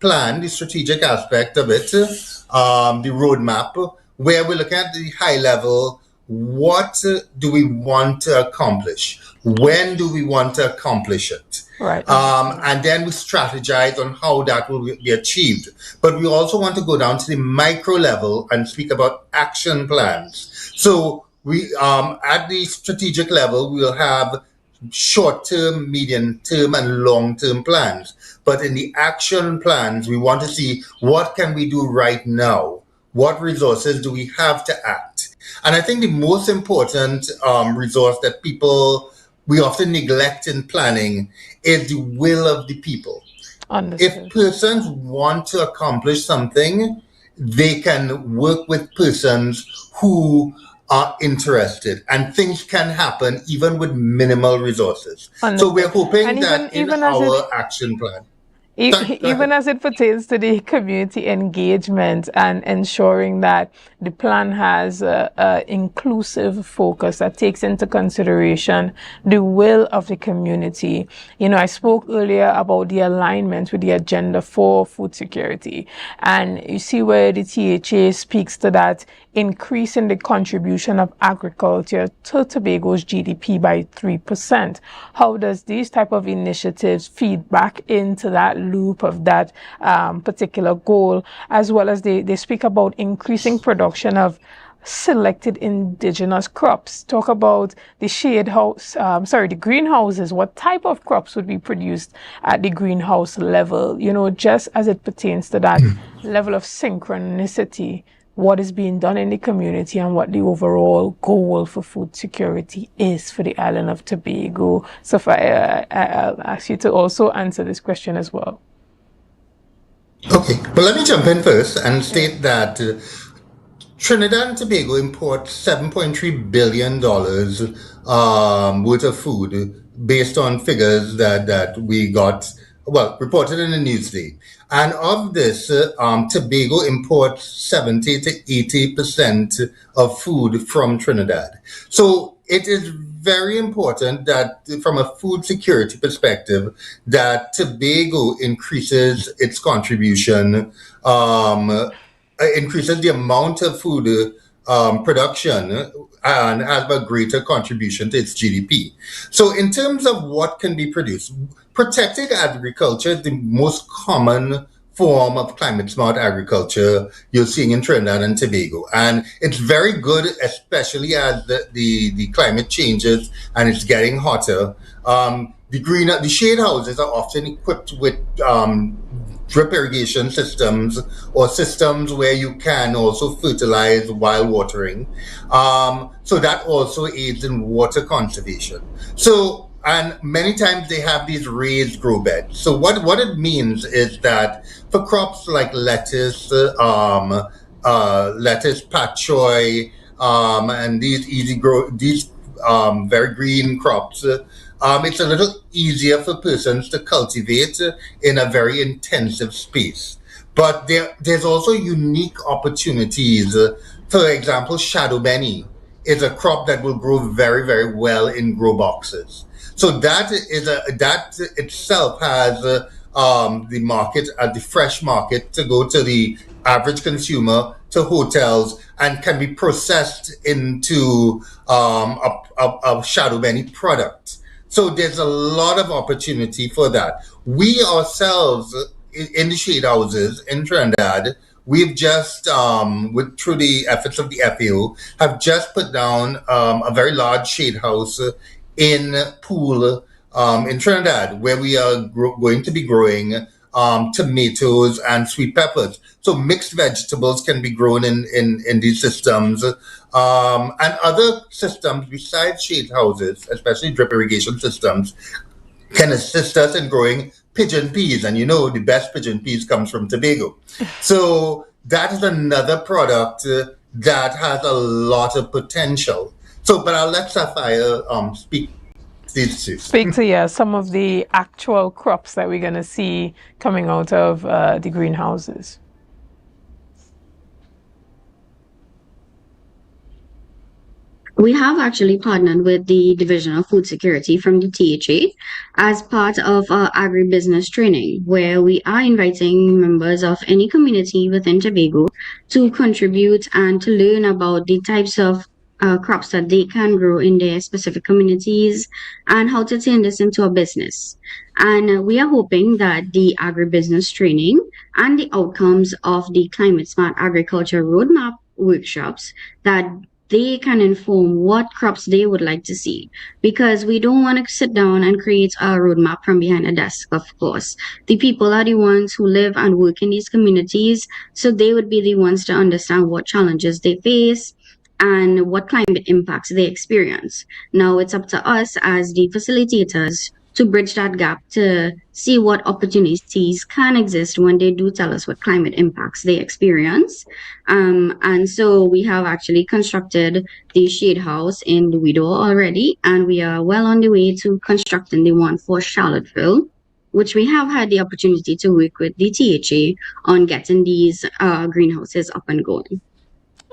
plan, the strategic aspect of it, the roadmap, where we look at the high level. What do we want to accomplish? When do we want to accomplish it? Right. And then we strategize on how that will be achieved. But we also want to go down to the micro level and speak about action plans. So we, at the strategic level, we'll have short-term, medium-term, and long-term plans. But in the action plans, we want to see what can we do right now? What resources do we have to act? And I think the most important resource that we often neglect in planning is the will of the people. Understood. If persons want to accomplish something, they can work with persons who are interested, and things can happen even with minimal resources. Understood. So we're hoping and that even in our action plan, even as it pertains to the community engagement and ensuring that the plan has a inclusive focus that takes into consideration the will of the community. You know, I spoke earlier about the alignment with the agenda for food security, and you see where the THA speaks to that increase in the contribution of agriculture to Tobago's GDP by 3%. How does these type of initiatives feed back into that loop of that particular goal, as well as they speak about increasing production of selected indigenous crops? Talk about the the greenhouses. What type of crops would be produced at the greenhouse level? You know, just as it pertains to that level of synchronicity, what is being done in the community and what the overall goal for food security is for the island of Tobago. So I'll ask you to also answer this question as well. Okay, but let me jump in first and state that Trinidad and Tobago imports $7.3 billion worth of food based on figures that we got, reported in the Newsday. And of this, Tobago imports 70 to 80% of food from Trinidad. So it is very important that from a food security perspective, that Tobago increases its contribution, increases the amount of food production and has a greater contribution to its GDP. So in terms of what can be produced, protected agriculture is the most common form of climate smart agriculture you're seeing in Trinidad and Tobago. And it's very good, especially as the climate changes and it's getting hotter. The shade houses are often equipped with drip irrigation systems or systems where you can also fertilize while watering. So that also aids in water conservation. So, and many times they have these raised grow beds. So what it means is that for crops like lettuce, pak choy, and these very green crops, it's a little easier for persons to cultivate in a very intensive space. But there's also unique opportunities. For example, shadow benny is a crop that will grow very, very well in grow boxes. So that itself has the market, the fresh market, to go to the average consumer, to hotels, and can be processed into a shadow benny product. So there's a lot of opportunity for that. We ourselves in the shade houses in Trinidad, we've just, through the efforts of the FAO, have just put down a very large shade house in Poole in Trinidad, where we are going to be growing tomatoes and sweet peppers. So mixed vegetables can be grown in these systems. And other systems besides shade houses, especially drip irrigation systems, can assist us in growing pigeon peas. And you know, the best pigeon peas comes from Tobago. So that is another product that has a lot of potential. So, but I'll let Sapphire speak. Speak to some of the actual crops that we're going to see coming out of the greenhouses. We have actually partnered with the Division of Food Security from the THA as part of our agribusiness training, where we are inviting members of any community within Tobago to contribute and to learn about the types of crops that they can grow in their specific communities and how to turn this into a business. And we are hoping that the agribusiness training and the outcomes of the Climate Smart Agriculture Roadmap workshops that they can inform what crops they would like to see, because we don't want to sit down and create a roadmap from behind a desk. Of course, the people are the ones who live and work in these communities, so they would be the ones to understand what challenges they face and what climate impacts they experience. Now it's up to us as the facilitators to bridge that gap to see what opportunities can exist when they do tell us what climate impacts they experience. And so we have actually constructed the shade house in Louisville already, and we are well on the way to constructing the one for Charlottesville, which we have had the opportunity to work with the THA on getting these greenhouses up and going.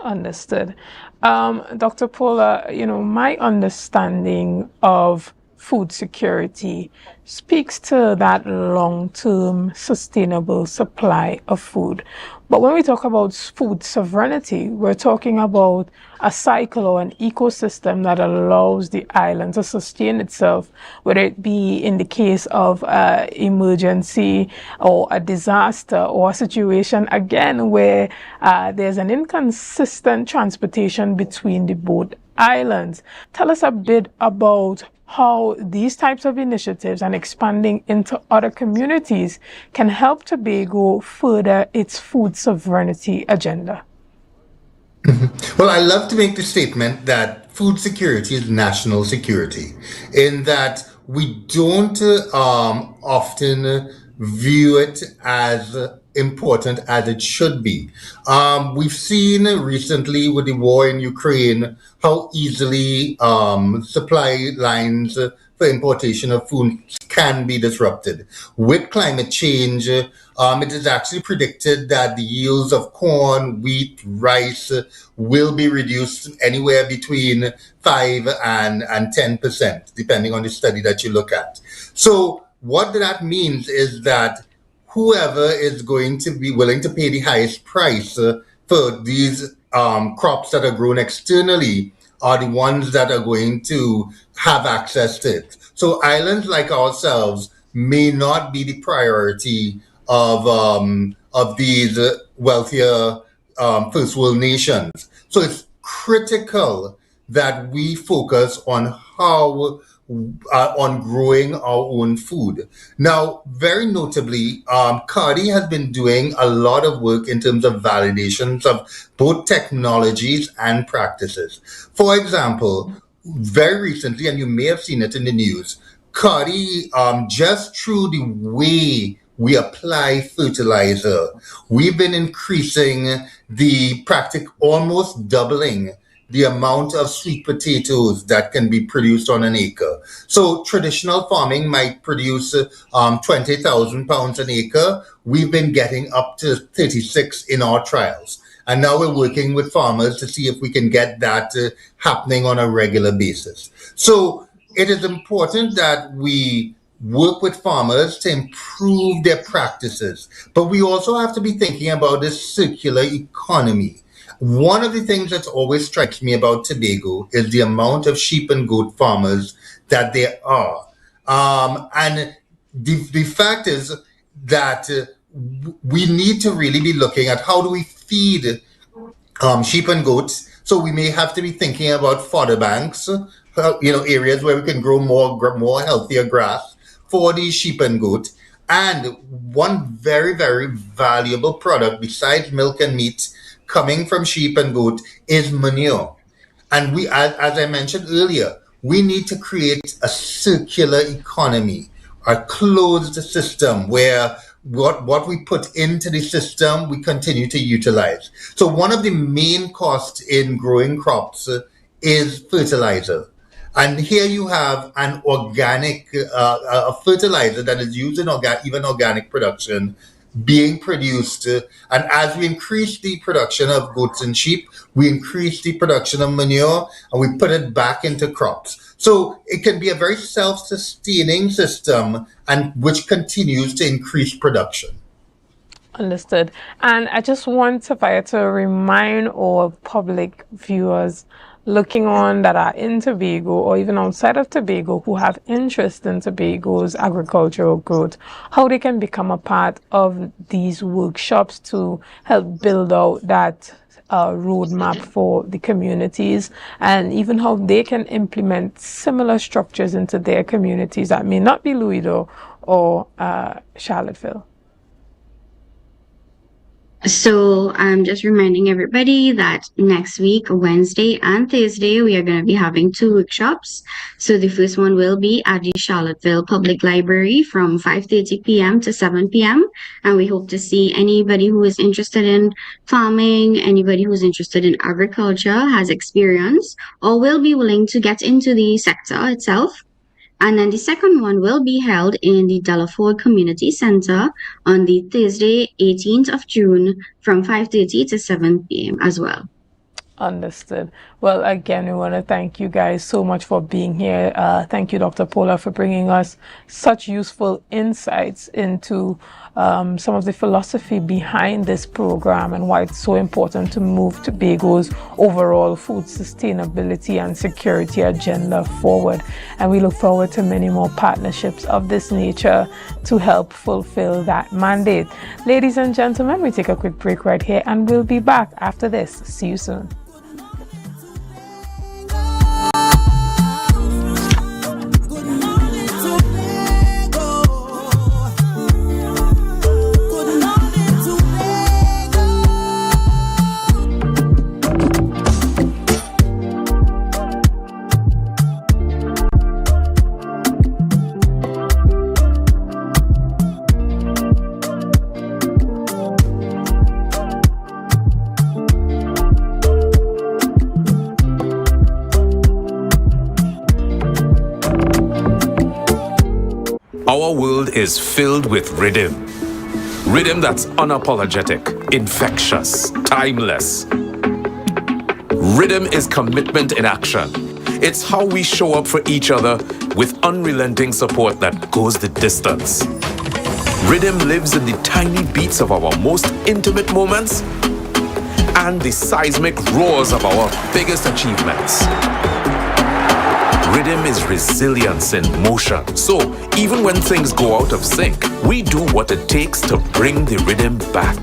Understood. Dr. Paula, my understanding of food security speaks to that long-term sustainable supply of food. But when we talk about food sovereignty, we're talking about a cycle or an ecosystem that allows the island to sustain itself, whether it be in the case of emergency or a disaster or a situation, again, where there's an inconsistent transportation between the both islands. Tell us a bit about how these types of initiatives and expanding into other communities can help Tobago further its food sovereignty agenda. Well, I love to make the statement that food security is national security, in that we don't often view it as important as it should be. We've seen recently with the war in Ukraine how easily supply lines for importation of food can be disrupted. With climate change, it is actually predicted that the yields of corn, wheat, rice will be reduced anywhere between 5 and 10%, depending on the study that you look at. So what that means is that whoever is going to be willing to pay the highest price for these crops that are grown externally are the ones that are going to have access to it. So islands like ourselves may not be the priority of these wealthier first world nations. So it's critical that we focus on how on growing our own food. Now, very notably, Cardi has been doing a lot of work in terms of validations of both technologies and practices. For example, very recently, and you may have seen it in the news, Cardi, just through the way we apply fertilizer, we've been increasing the almost doubling the amount of sweet potatoes that can be produced on an acre. So traditional farming might produce 20,000 pounds an acre. We've been getting up to 36 in our trials. And now we're working with farmers to see if we can get that happening on a regular basis. So it is important that we work with farmers to improve their practices. But we also have to be thinking about this circular economy. One of the things that always strikes me about Tobago is the amount of sheep and goat farmers that there are. And the fact is that we need to really be looking at how do we feed sheep and goats. So we may have to be thinking about fodder banks, areas where we can grow more healthier grass for these sheep and goat. And one very, very valuable product besides milk and meat coming from sheep and goat is manure. And we, as I mentioned earlier, we need to create a circular economy, a closed system where what we put into the system, we continue to utilize. So one of the main costs in growing crops is fertilizer. And here you have an organic a fertilizer that is used in even organic production being produced. And as we increase the production of goats and sheep, we increase the production of manure and we put it back into crops. So it can be a very self-sustaining system and which continues to increase production. Understood. And I just want Sophia to remind all public viewers looking on that are in Tobago or even outside of Tobago who have interest in Tobago's agricultural growth, how they can become a part of these workshops to help build out that roadmap for the communities, and even how they can implement similar structures into their communities that may not be Louisville or Charlottesville. So I'm just reminding everybody that next week, Wednesday and Thursday, we are going to be having 2 workshops. So the first one will be at the Charlottesville Public Library from 5:30 p.m. to 7 p.m. And we hope to see anybody who is interested in farming, anybody who's interested in agriculture, has experience, or will be willing to get into the sector itself. And then the second one will be held in the Delaford Community Center on the Thursday, 18th of June from 5:30 to 7 p.m. as well. Understood. Well, again, we want to thank you guys so much for being here. Thank you, Dr. Paula, for bringing us such useful insights into some of the philosophy behind this program and why it's so important to move Tobago's overall food sustainability and security agenda forward. And we look forward to many more partnerships of this nature to help fulfill that mandate. Ladies and gentlemen, we take a quick break right here and we'll be back after this. See you soon. Our world is filled with rhythm. Rhythm that's unapologetic, infectious, timeless. Rhythm is commitment in action. It's how we show up for each other with unrelenting support that goes the distance. Rhythm lives in the tiny beats of our most intimate moments and the seismic roars of our biggest achievements. Rhythm is resilience in motion. So even when things go out of sync, we do what it takes to bring the rhythm back.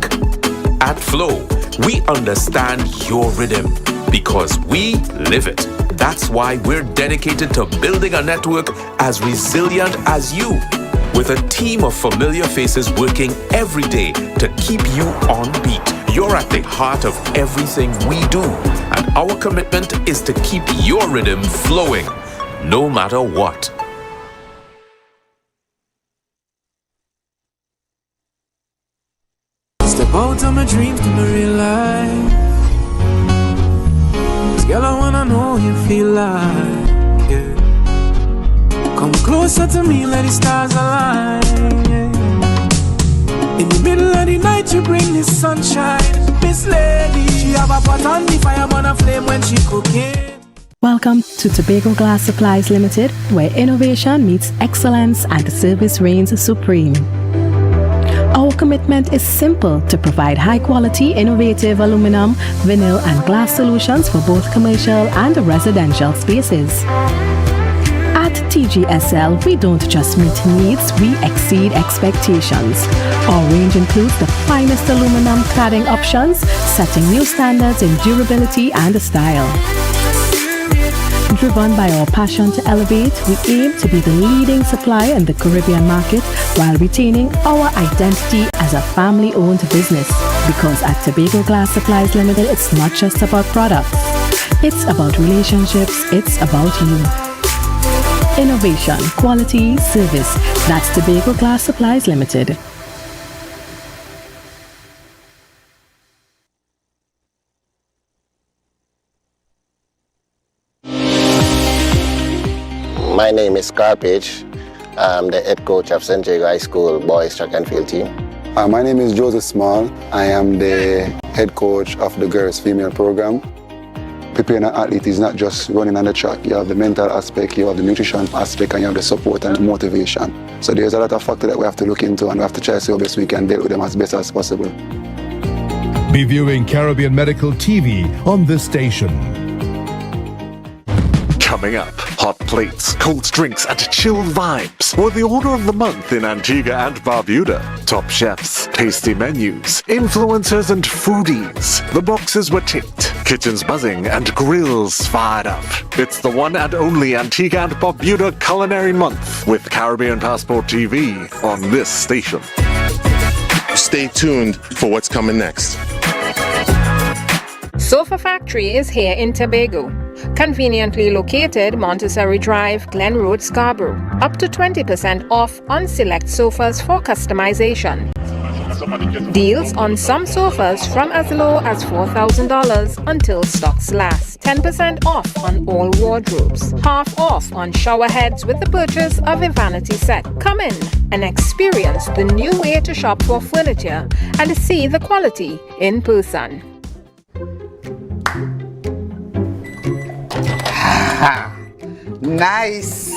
At Flow, we understand your rhythm because we live it. That's why we're dedicated to building a network as resilient as you, with a team of familiar faces working every day to keep you on beat. You're at the heart of everything we do, and our commitment is to keep your rhythm flowing, no matter what. Step out of my dreams to my real life. 'Cause girl, I wanna know you feel like, yeah. Come closer to me, let the stars align, yeah. In the middle of the night, you bring the sunshine. Miss Lady, she have a pot on the fire, on a flame when she cooking. Welcome to Tobago Glass Supplies Limited, where innovation meets excellence and service reigns supreme. Our commitment is simple: to provide high-quality, innovative aluminum, vinyl, and glass solutions for both commercial and residential spaces. At TGSL, we don't just meet needs, we exceed expectations. Our range includes the finest aluminum cladding options, setting new standards in durability and style. Driven by our passion to elevate, we aim to be the leading supplier in the Caribbean market while retaining our identity as a family-owned business. Because at Tobago Glass Supplies Limited, it's not just about products. It's about relationships. It's about you. Innovation, quality, service. That's Tobago Glass Supplies Limited. My name is Carpage. I'm the head coach of St. Jago High School boys track and field team. My name is Joseph Small. I am the head coach of the girls female program. Preparing an athlete is not just running on the track. You have the mental aspect, you have the nutrition aspect, and you have the support and the motivation. So there's a lot of factors that we have to look into, and we have to try to see how best we can deal with them as best as possible. Be viewing Caribbean Medical TV on this station. Coming up, hot plates, cold drinks, and chilled vibes were the order of the month in Antigua and Barbuda. Top chefs, tasty menus, influencers, and foodies. The boxes were ticked, kitchens buzzing, and grills fired up. It's the one and only Antigua and Barbuda Culinary Month with Caribbean Passport TV on this station. Stay tuned for what's coming next. Sofa Factory is here in Tobago. Conveniently located Montessori Drive, Glen Road, Scarborough. Up to 20% off on select sofas for customization. Deals on some sofas from as low as $4,000 until stocks last. 10% off on all wardrobes. Half off on shower heads with the purchase of a vanity set. Come in and experience the new way to shop for furniture and see the quality in person. Nice.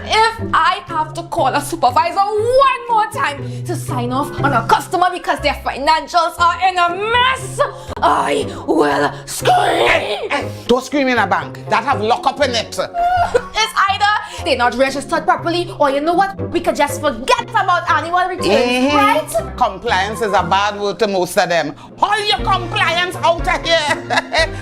If I have to call a supervisor one more time to sign off on a customer because their financials are in a mess, I will scream. Hey, don't scream in a bank. That have lockup in it. It's either they're not registered properly, or you know what? We could just forget about annual returns, right? Compliance is a bad word to most of them. Haul your compliance out of here.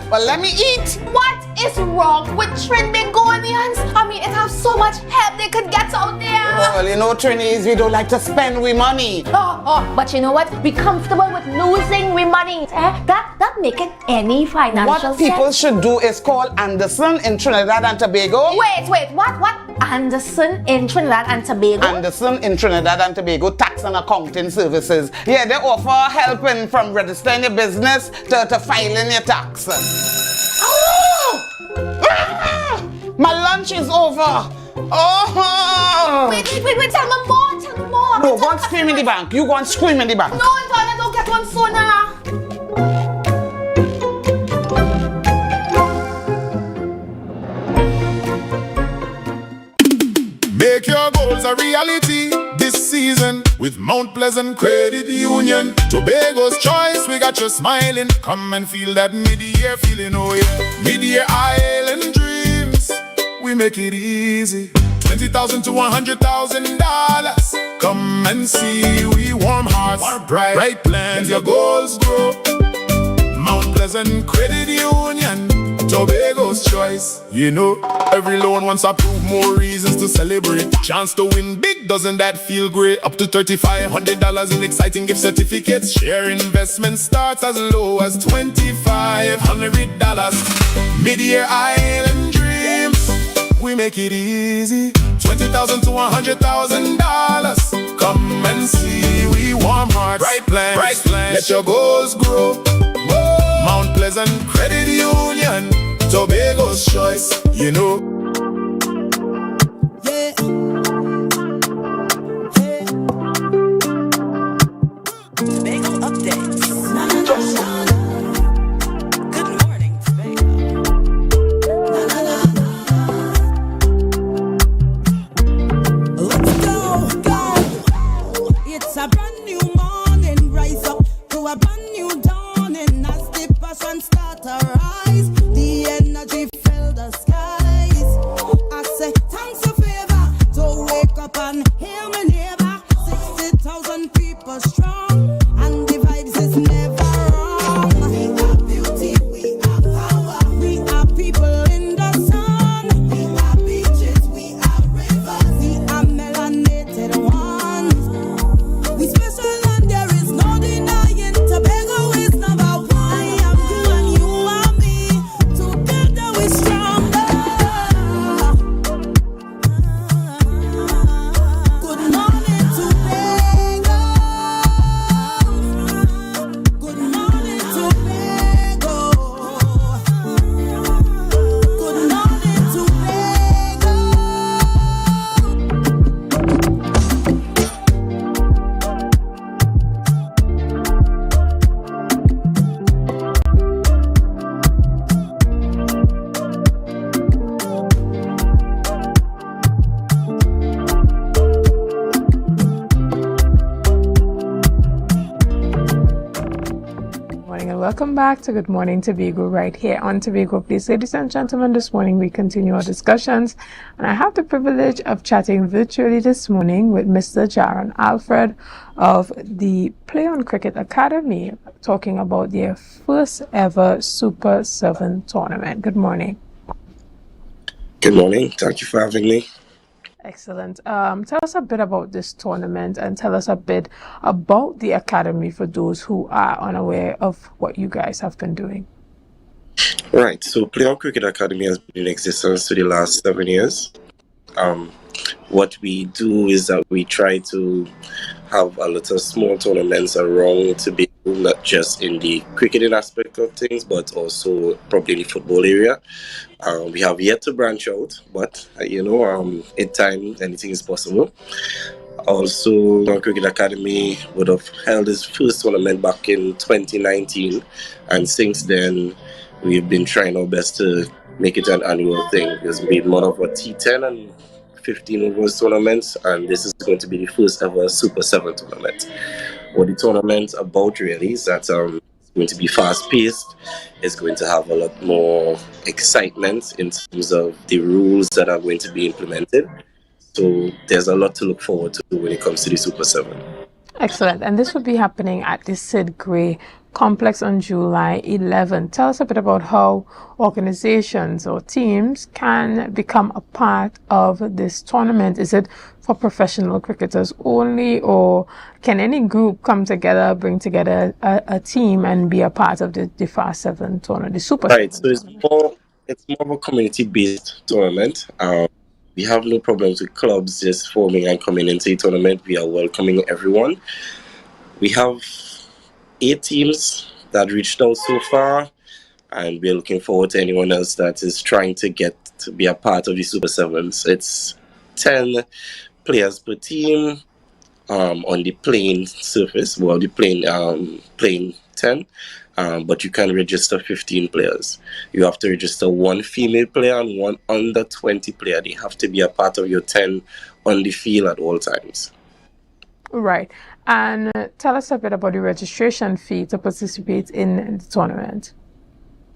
But let me eat. What is wrong with Trinbagonians? I mean, it has so much help they could get out there. Well, you know, Trinis, we don't like to spend we money. But you know what? Be comfortable with losing we money. That make it any financial What people should do is call Anderson in Trinidad and Tobago. Wait, what? Anderson in Trinidad and Tobago? Anderson in Trinidad and Tobago Tax and Accounting Services. Yeah, they offer helping from registering your business to filing your tax. Oh! My lunch is over. Oh! Wait, tell me more. No, go and scream in the bank. You go and scream in the bank. No, Antoine, don't get one sooner. Make your goals a reality this season with Mount Pleasant Credit Union. Tobago's choice, we got you smiling. Come and feel that mid-year feeling, oh yeah. Mid-year island dreams, we make it easy. $20,000 to $100,000. Come and see, we warm hearts, bright plans, your goals grow. Mount Pleasant Credit Union, Tobago's choice. You know, every loan wants to prove more reasons to celebrate. Chance to win big, doesn't that feel great? Up to $3,500 in exciting gift certificates. Share investment starts as low as $2,500. Mid-year island dreams, we make it easy. $20,000 to $100,000. Come and see, we warm hearts, bright plans. Let your goals grow. Mount Pleasant Credit Union, Tobago's choice, you know. Yeah. Hey. Tobago updates. Good morning, Tobago. Let's go. It's a brand new morning. Rise up to a brand new dawning. As the passion start to rise, the energy fill the skies. I say thanks for favor to wake up and hear me neighbor. 60,000 people strong, and the vibes is never wrong. We are beauty, we are power, we are people in the sun. We are beaches, we are rivers, we are melanated ones. We special and there is no denying. Tobago is number one. I am you and you are morning and welcome back to Good Morning Tobago right here on Tobago Place. Ladies and gentlemen, this morning we continue our discussions and I have the privilege of chatting virtually this morning with Mr. Jaron Alfred of the Play On Cricket Academy, talking about their first ever Super 7 tournament. Good morning. Good morning. Thank you for having me. Excellent. Tell us a bit about this tournament and tell us a bit about the academy for those who are unaware of what you guys have been doing. Right. So Play On Cricket Academy has been in existence for the last 7 years. What we do is that we try to have a lot of small tournaments around to be not just in the cricketing aspect of things, but also probably in the football area. We have yet to branch out, but in time, anything is possible. Also, Play On Cricket Academy would have held its first tournament back in 2019, and since then, we've been trying our best to make it an annual thing. There's been more of a T10 and 15 overs tournaments, and this is going to be the first ever Super 7 tournament. What the tournament's about really is that it's going to be fast-paced. It's going to have a lot more excitement in terms of the rules that are going to be implemented. So there's a lot to look forward to when it comes to the Super 7. Excellent. And this will be happening at the Sid Gray Complex on July 11. Tell us a bit about how organizations or teams can become a part of this tournament. Is it for professional cricketers only, or can any group come together, bring together a team and be a part of the Fast 7 tournament, the Super 7 Right, so it's more of a community-based tournament. We have no problems with clubs just forming and coming into the tournament. We are welcoming everyone. We have 8 teams that reached out so far, and we're looking forward to anyone else that is trying to get to be a part of the Super 7s. It's 10 players per team on the playing surface, well, the playing 10. But you can register 15 players. You have to register 1 female player and 1 under 20 player. They have to be a part of your 10 on the field at all times. Right. And tell us a bit about the registration fee to participate in the tournament.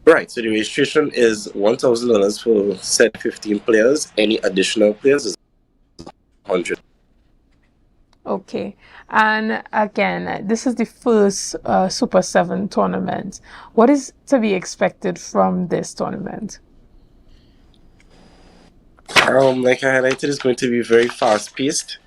Right. So the registration is $1,000 for said 15 players. Any additional players is $100. Okay. And again, this is the first Super 7 tournament. What is to be expected from this tournament? Like I highlighted, it's going to be very fast-paced.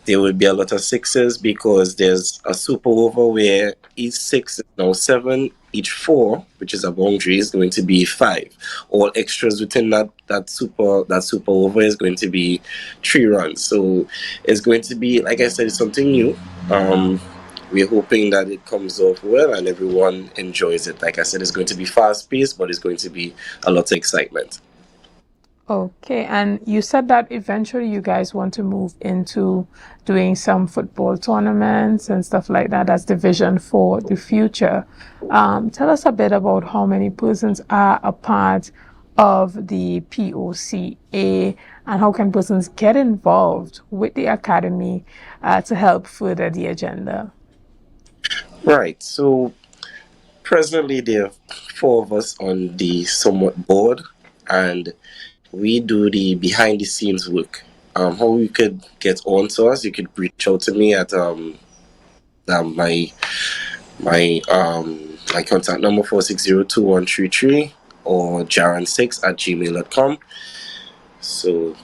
There will be a lot of sixes because there's a super over where each 6 is now 7, each 4, which is a boundary, is going to be 5. All extras within that super over is going to be 3 runs. So it's going to be, like I said, it's something new. We're hoping that it comes off well and everyone enjoys it. Like I said, it's going to be fast-paced, but it's going to be a lot of excitement. Okay, and you said that eventually you guys want to move into doing some football tournaments and stuff like that. That's the vision for the future. Tell us a bit about how many persons are a part of the POCA and how can persons get involved with the academy to help further the agenda. Right, so presently there are 4 of us on the somewhat board, and we do the behind the scenes work. How you could get on to us, you could reach out to me at my contact number 4602133 or jaron6@gmail.com. So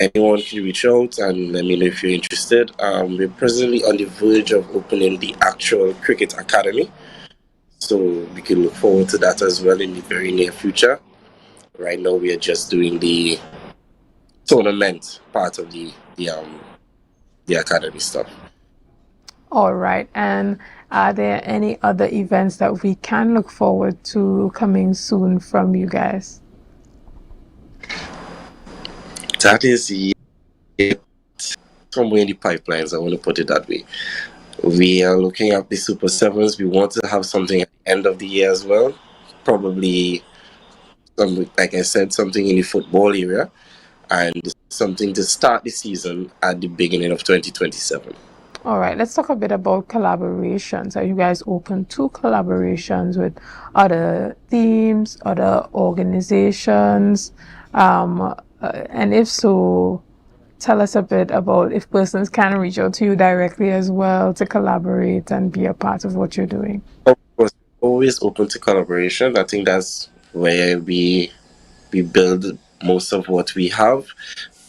anyone can reach out and let me know if you're interested. We're presently on the verge of opening the actual cricket academy, so we can look forward to that as well in the very near future. Right now, we are just doing the tournament part of the academy stuff. All right. And are there any other events that we can look forward to coming soon from you guys? That is somewhere in the pipelines, I want to put it that way. We are looking at the Super 7s. We want to have something at the end of the year as well. Probably, like I said, something in the football area, and something to start the season at the beginning of 2027. All right, let's talk a bit about collaborations. Are you guys open to collaborations with other teams, other organizations? And if so, tell us a bit about if persons can reach out to you directly as well to collaborate and be a part of what you're doing. Of course, always open to collaboration. I think that's where we build most of what we have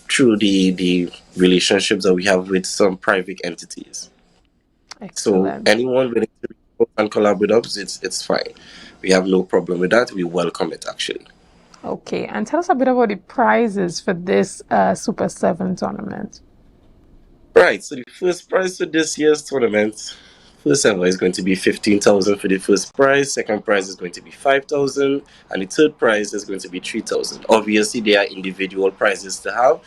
through the relationships that we have with some private entities. Excellent. So anyone willing to reach out and collaborate with us, it's fine. We have no problem with that. We welcome it actually. Okay, and tell us a bit about the prizes for this Super 7 tournament. Right, so the first prize for this year's tournament, first ever, is going to be 15,000 for the first prize. Second prize is going to be 5,000, and the third prize is going to be 3,000. Obviously, there are individual prizes to have,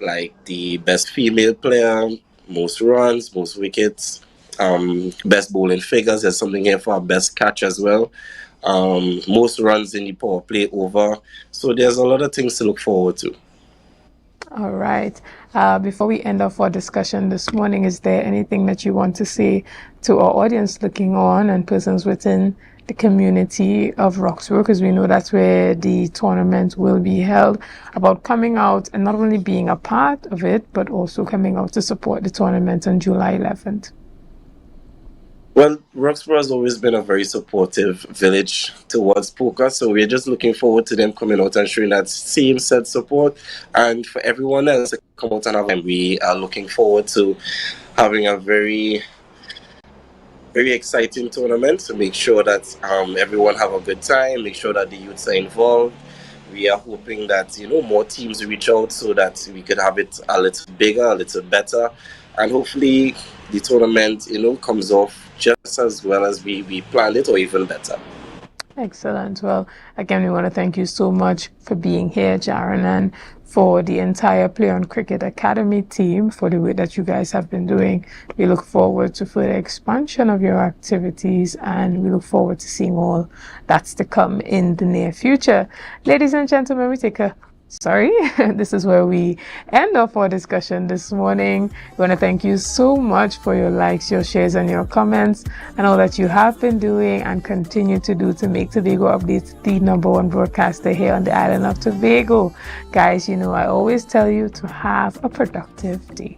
like the best female player, most runs, most wickets, best bowling figures. There's something here for our best catch as well. Most runs in the power play over. So there's a lot of things to look forward to. All right. Before we end off our discussion this morning, is there anything that you want to say to our audience looking on and persons within the community of Roxborough, because we know that's where the tournament will be held, about coming out and not only being a part of it, but also coming out to support the tournament on July 11th? Well, Roxborough has always been a very supportive village towards poker, so we're just looking forward to them coming out and showing that same set support, and for everyone else to come out and have them. We are looking forward to having a very, very exciting tournament to make sure that everyone have a good time, make sure that the youths are involved. We are hoping that more teams reach out so that we could have it a little bigger, a little better, and hopefully the tournament comes off just as well as we planned it, or even better. Excellent. Well, again, we want to thank you so much for being here, Jaron, and for the entire Play On Cricket Academy team for the work that you guys have been doing. We look forward to further expansion of your activities, and we look forward to seeing all that's to come in the near future. Ladies and gentlemen, this is where we end off our discussion this morning. We want to thank you so much for your likes, your shares, and your comments, and all that you have been doing and continue to do to make Tobago Updates the #1 broadcaster here on the island of Tobago. Guys, I always tell you to have a productive day.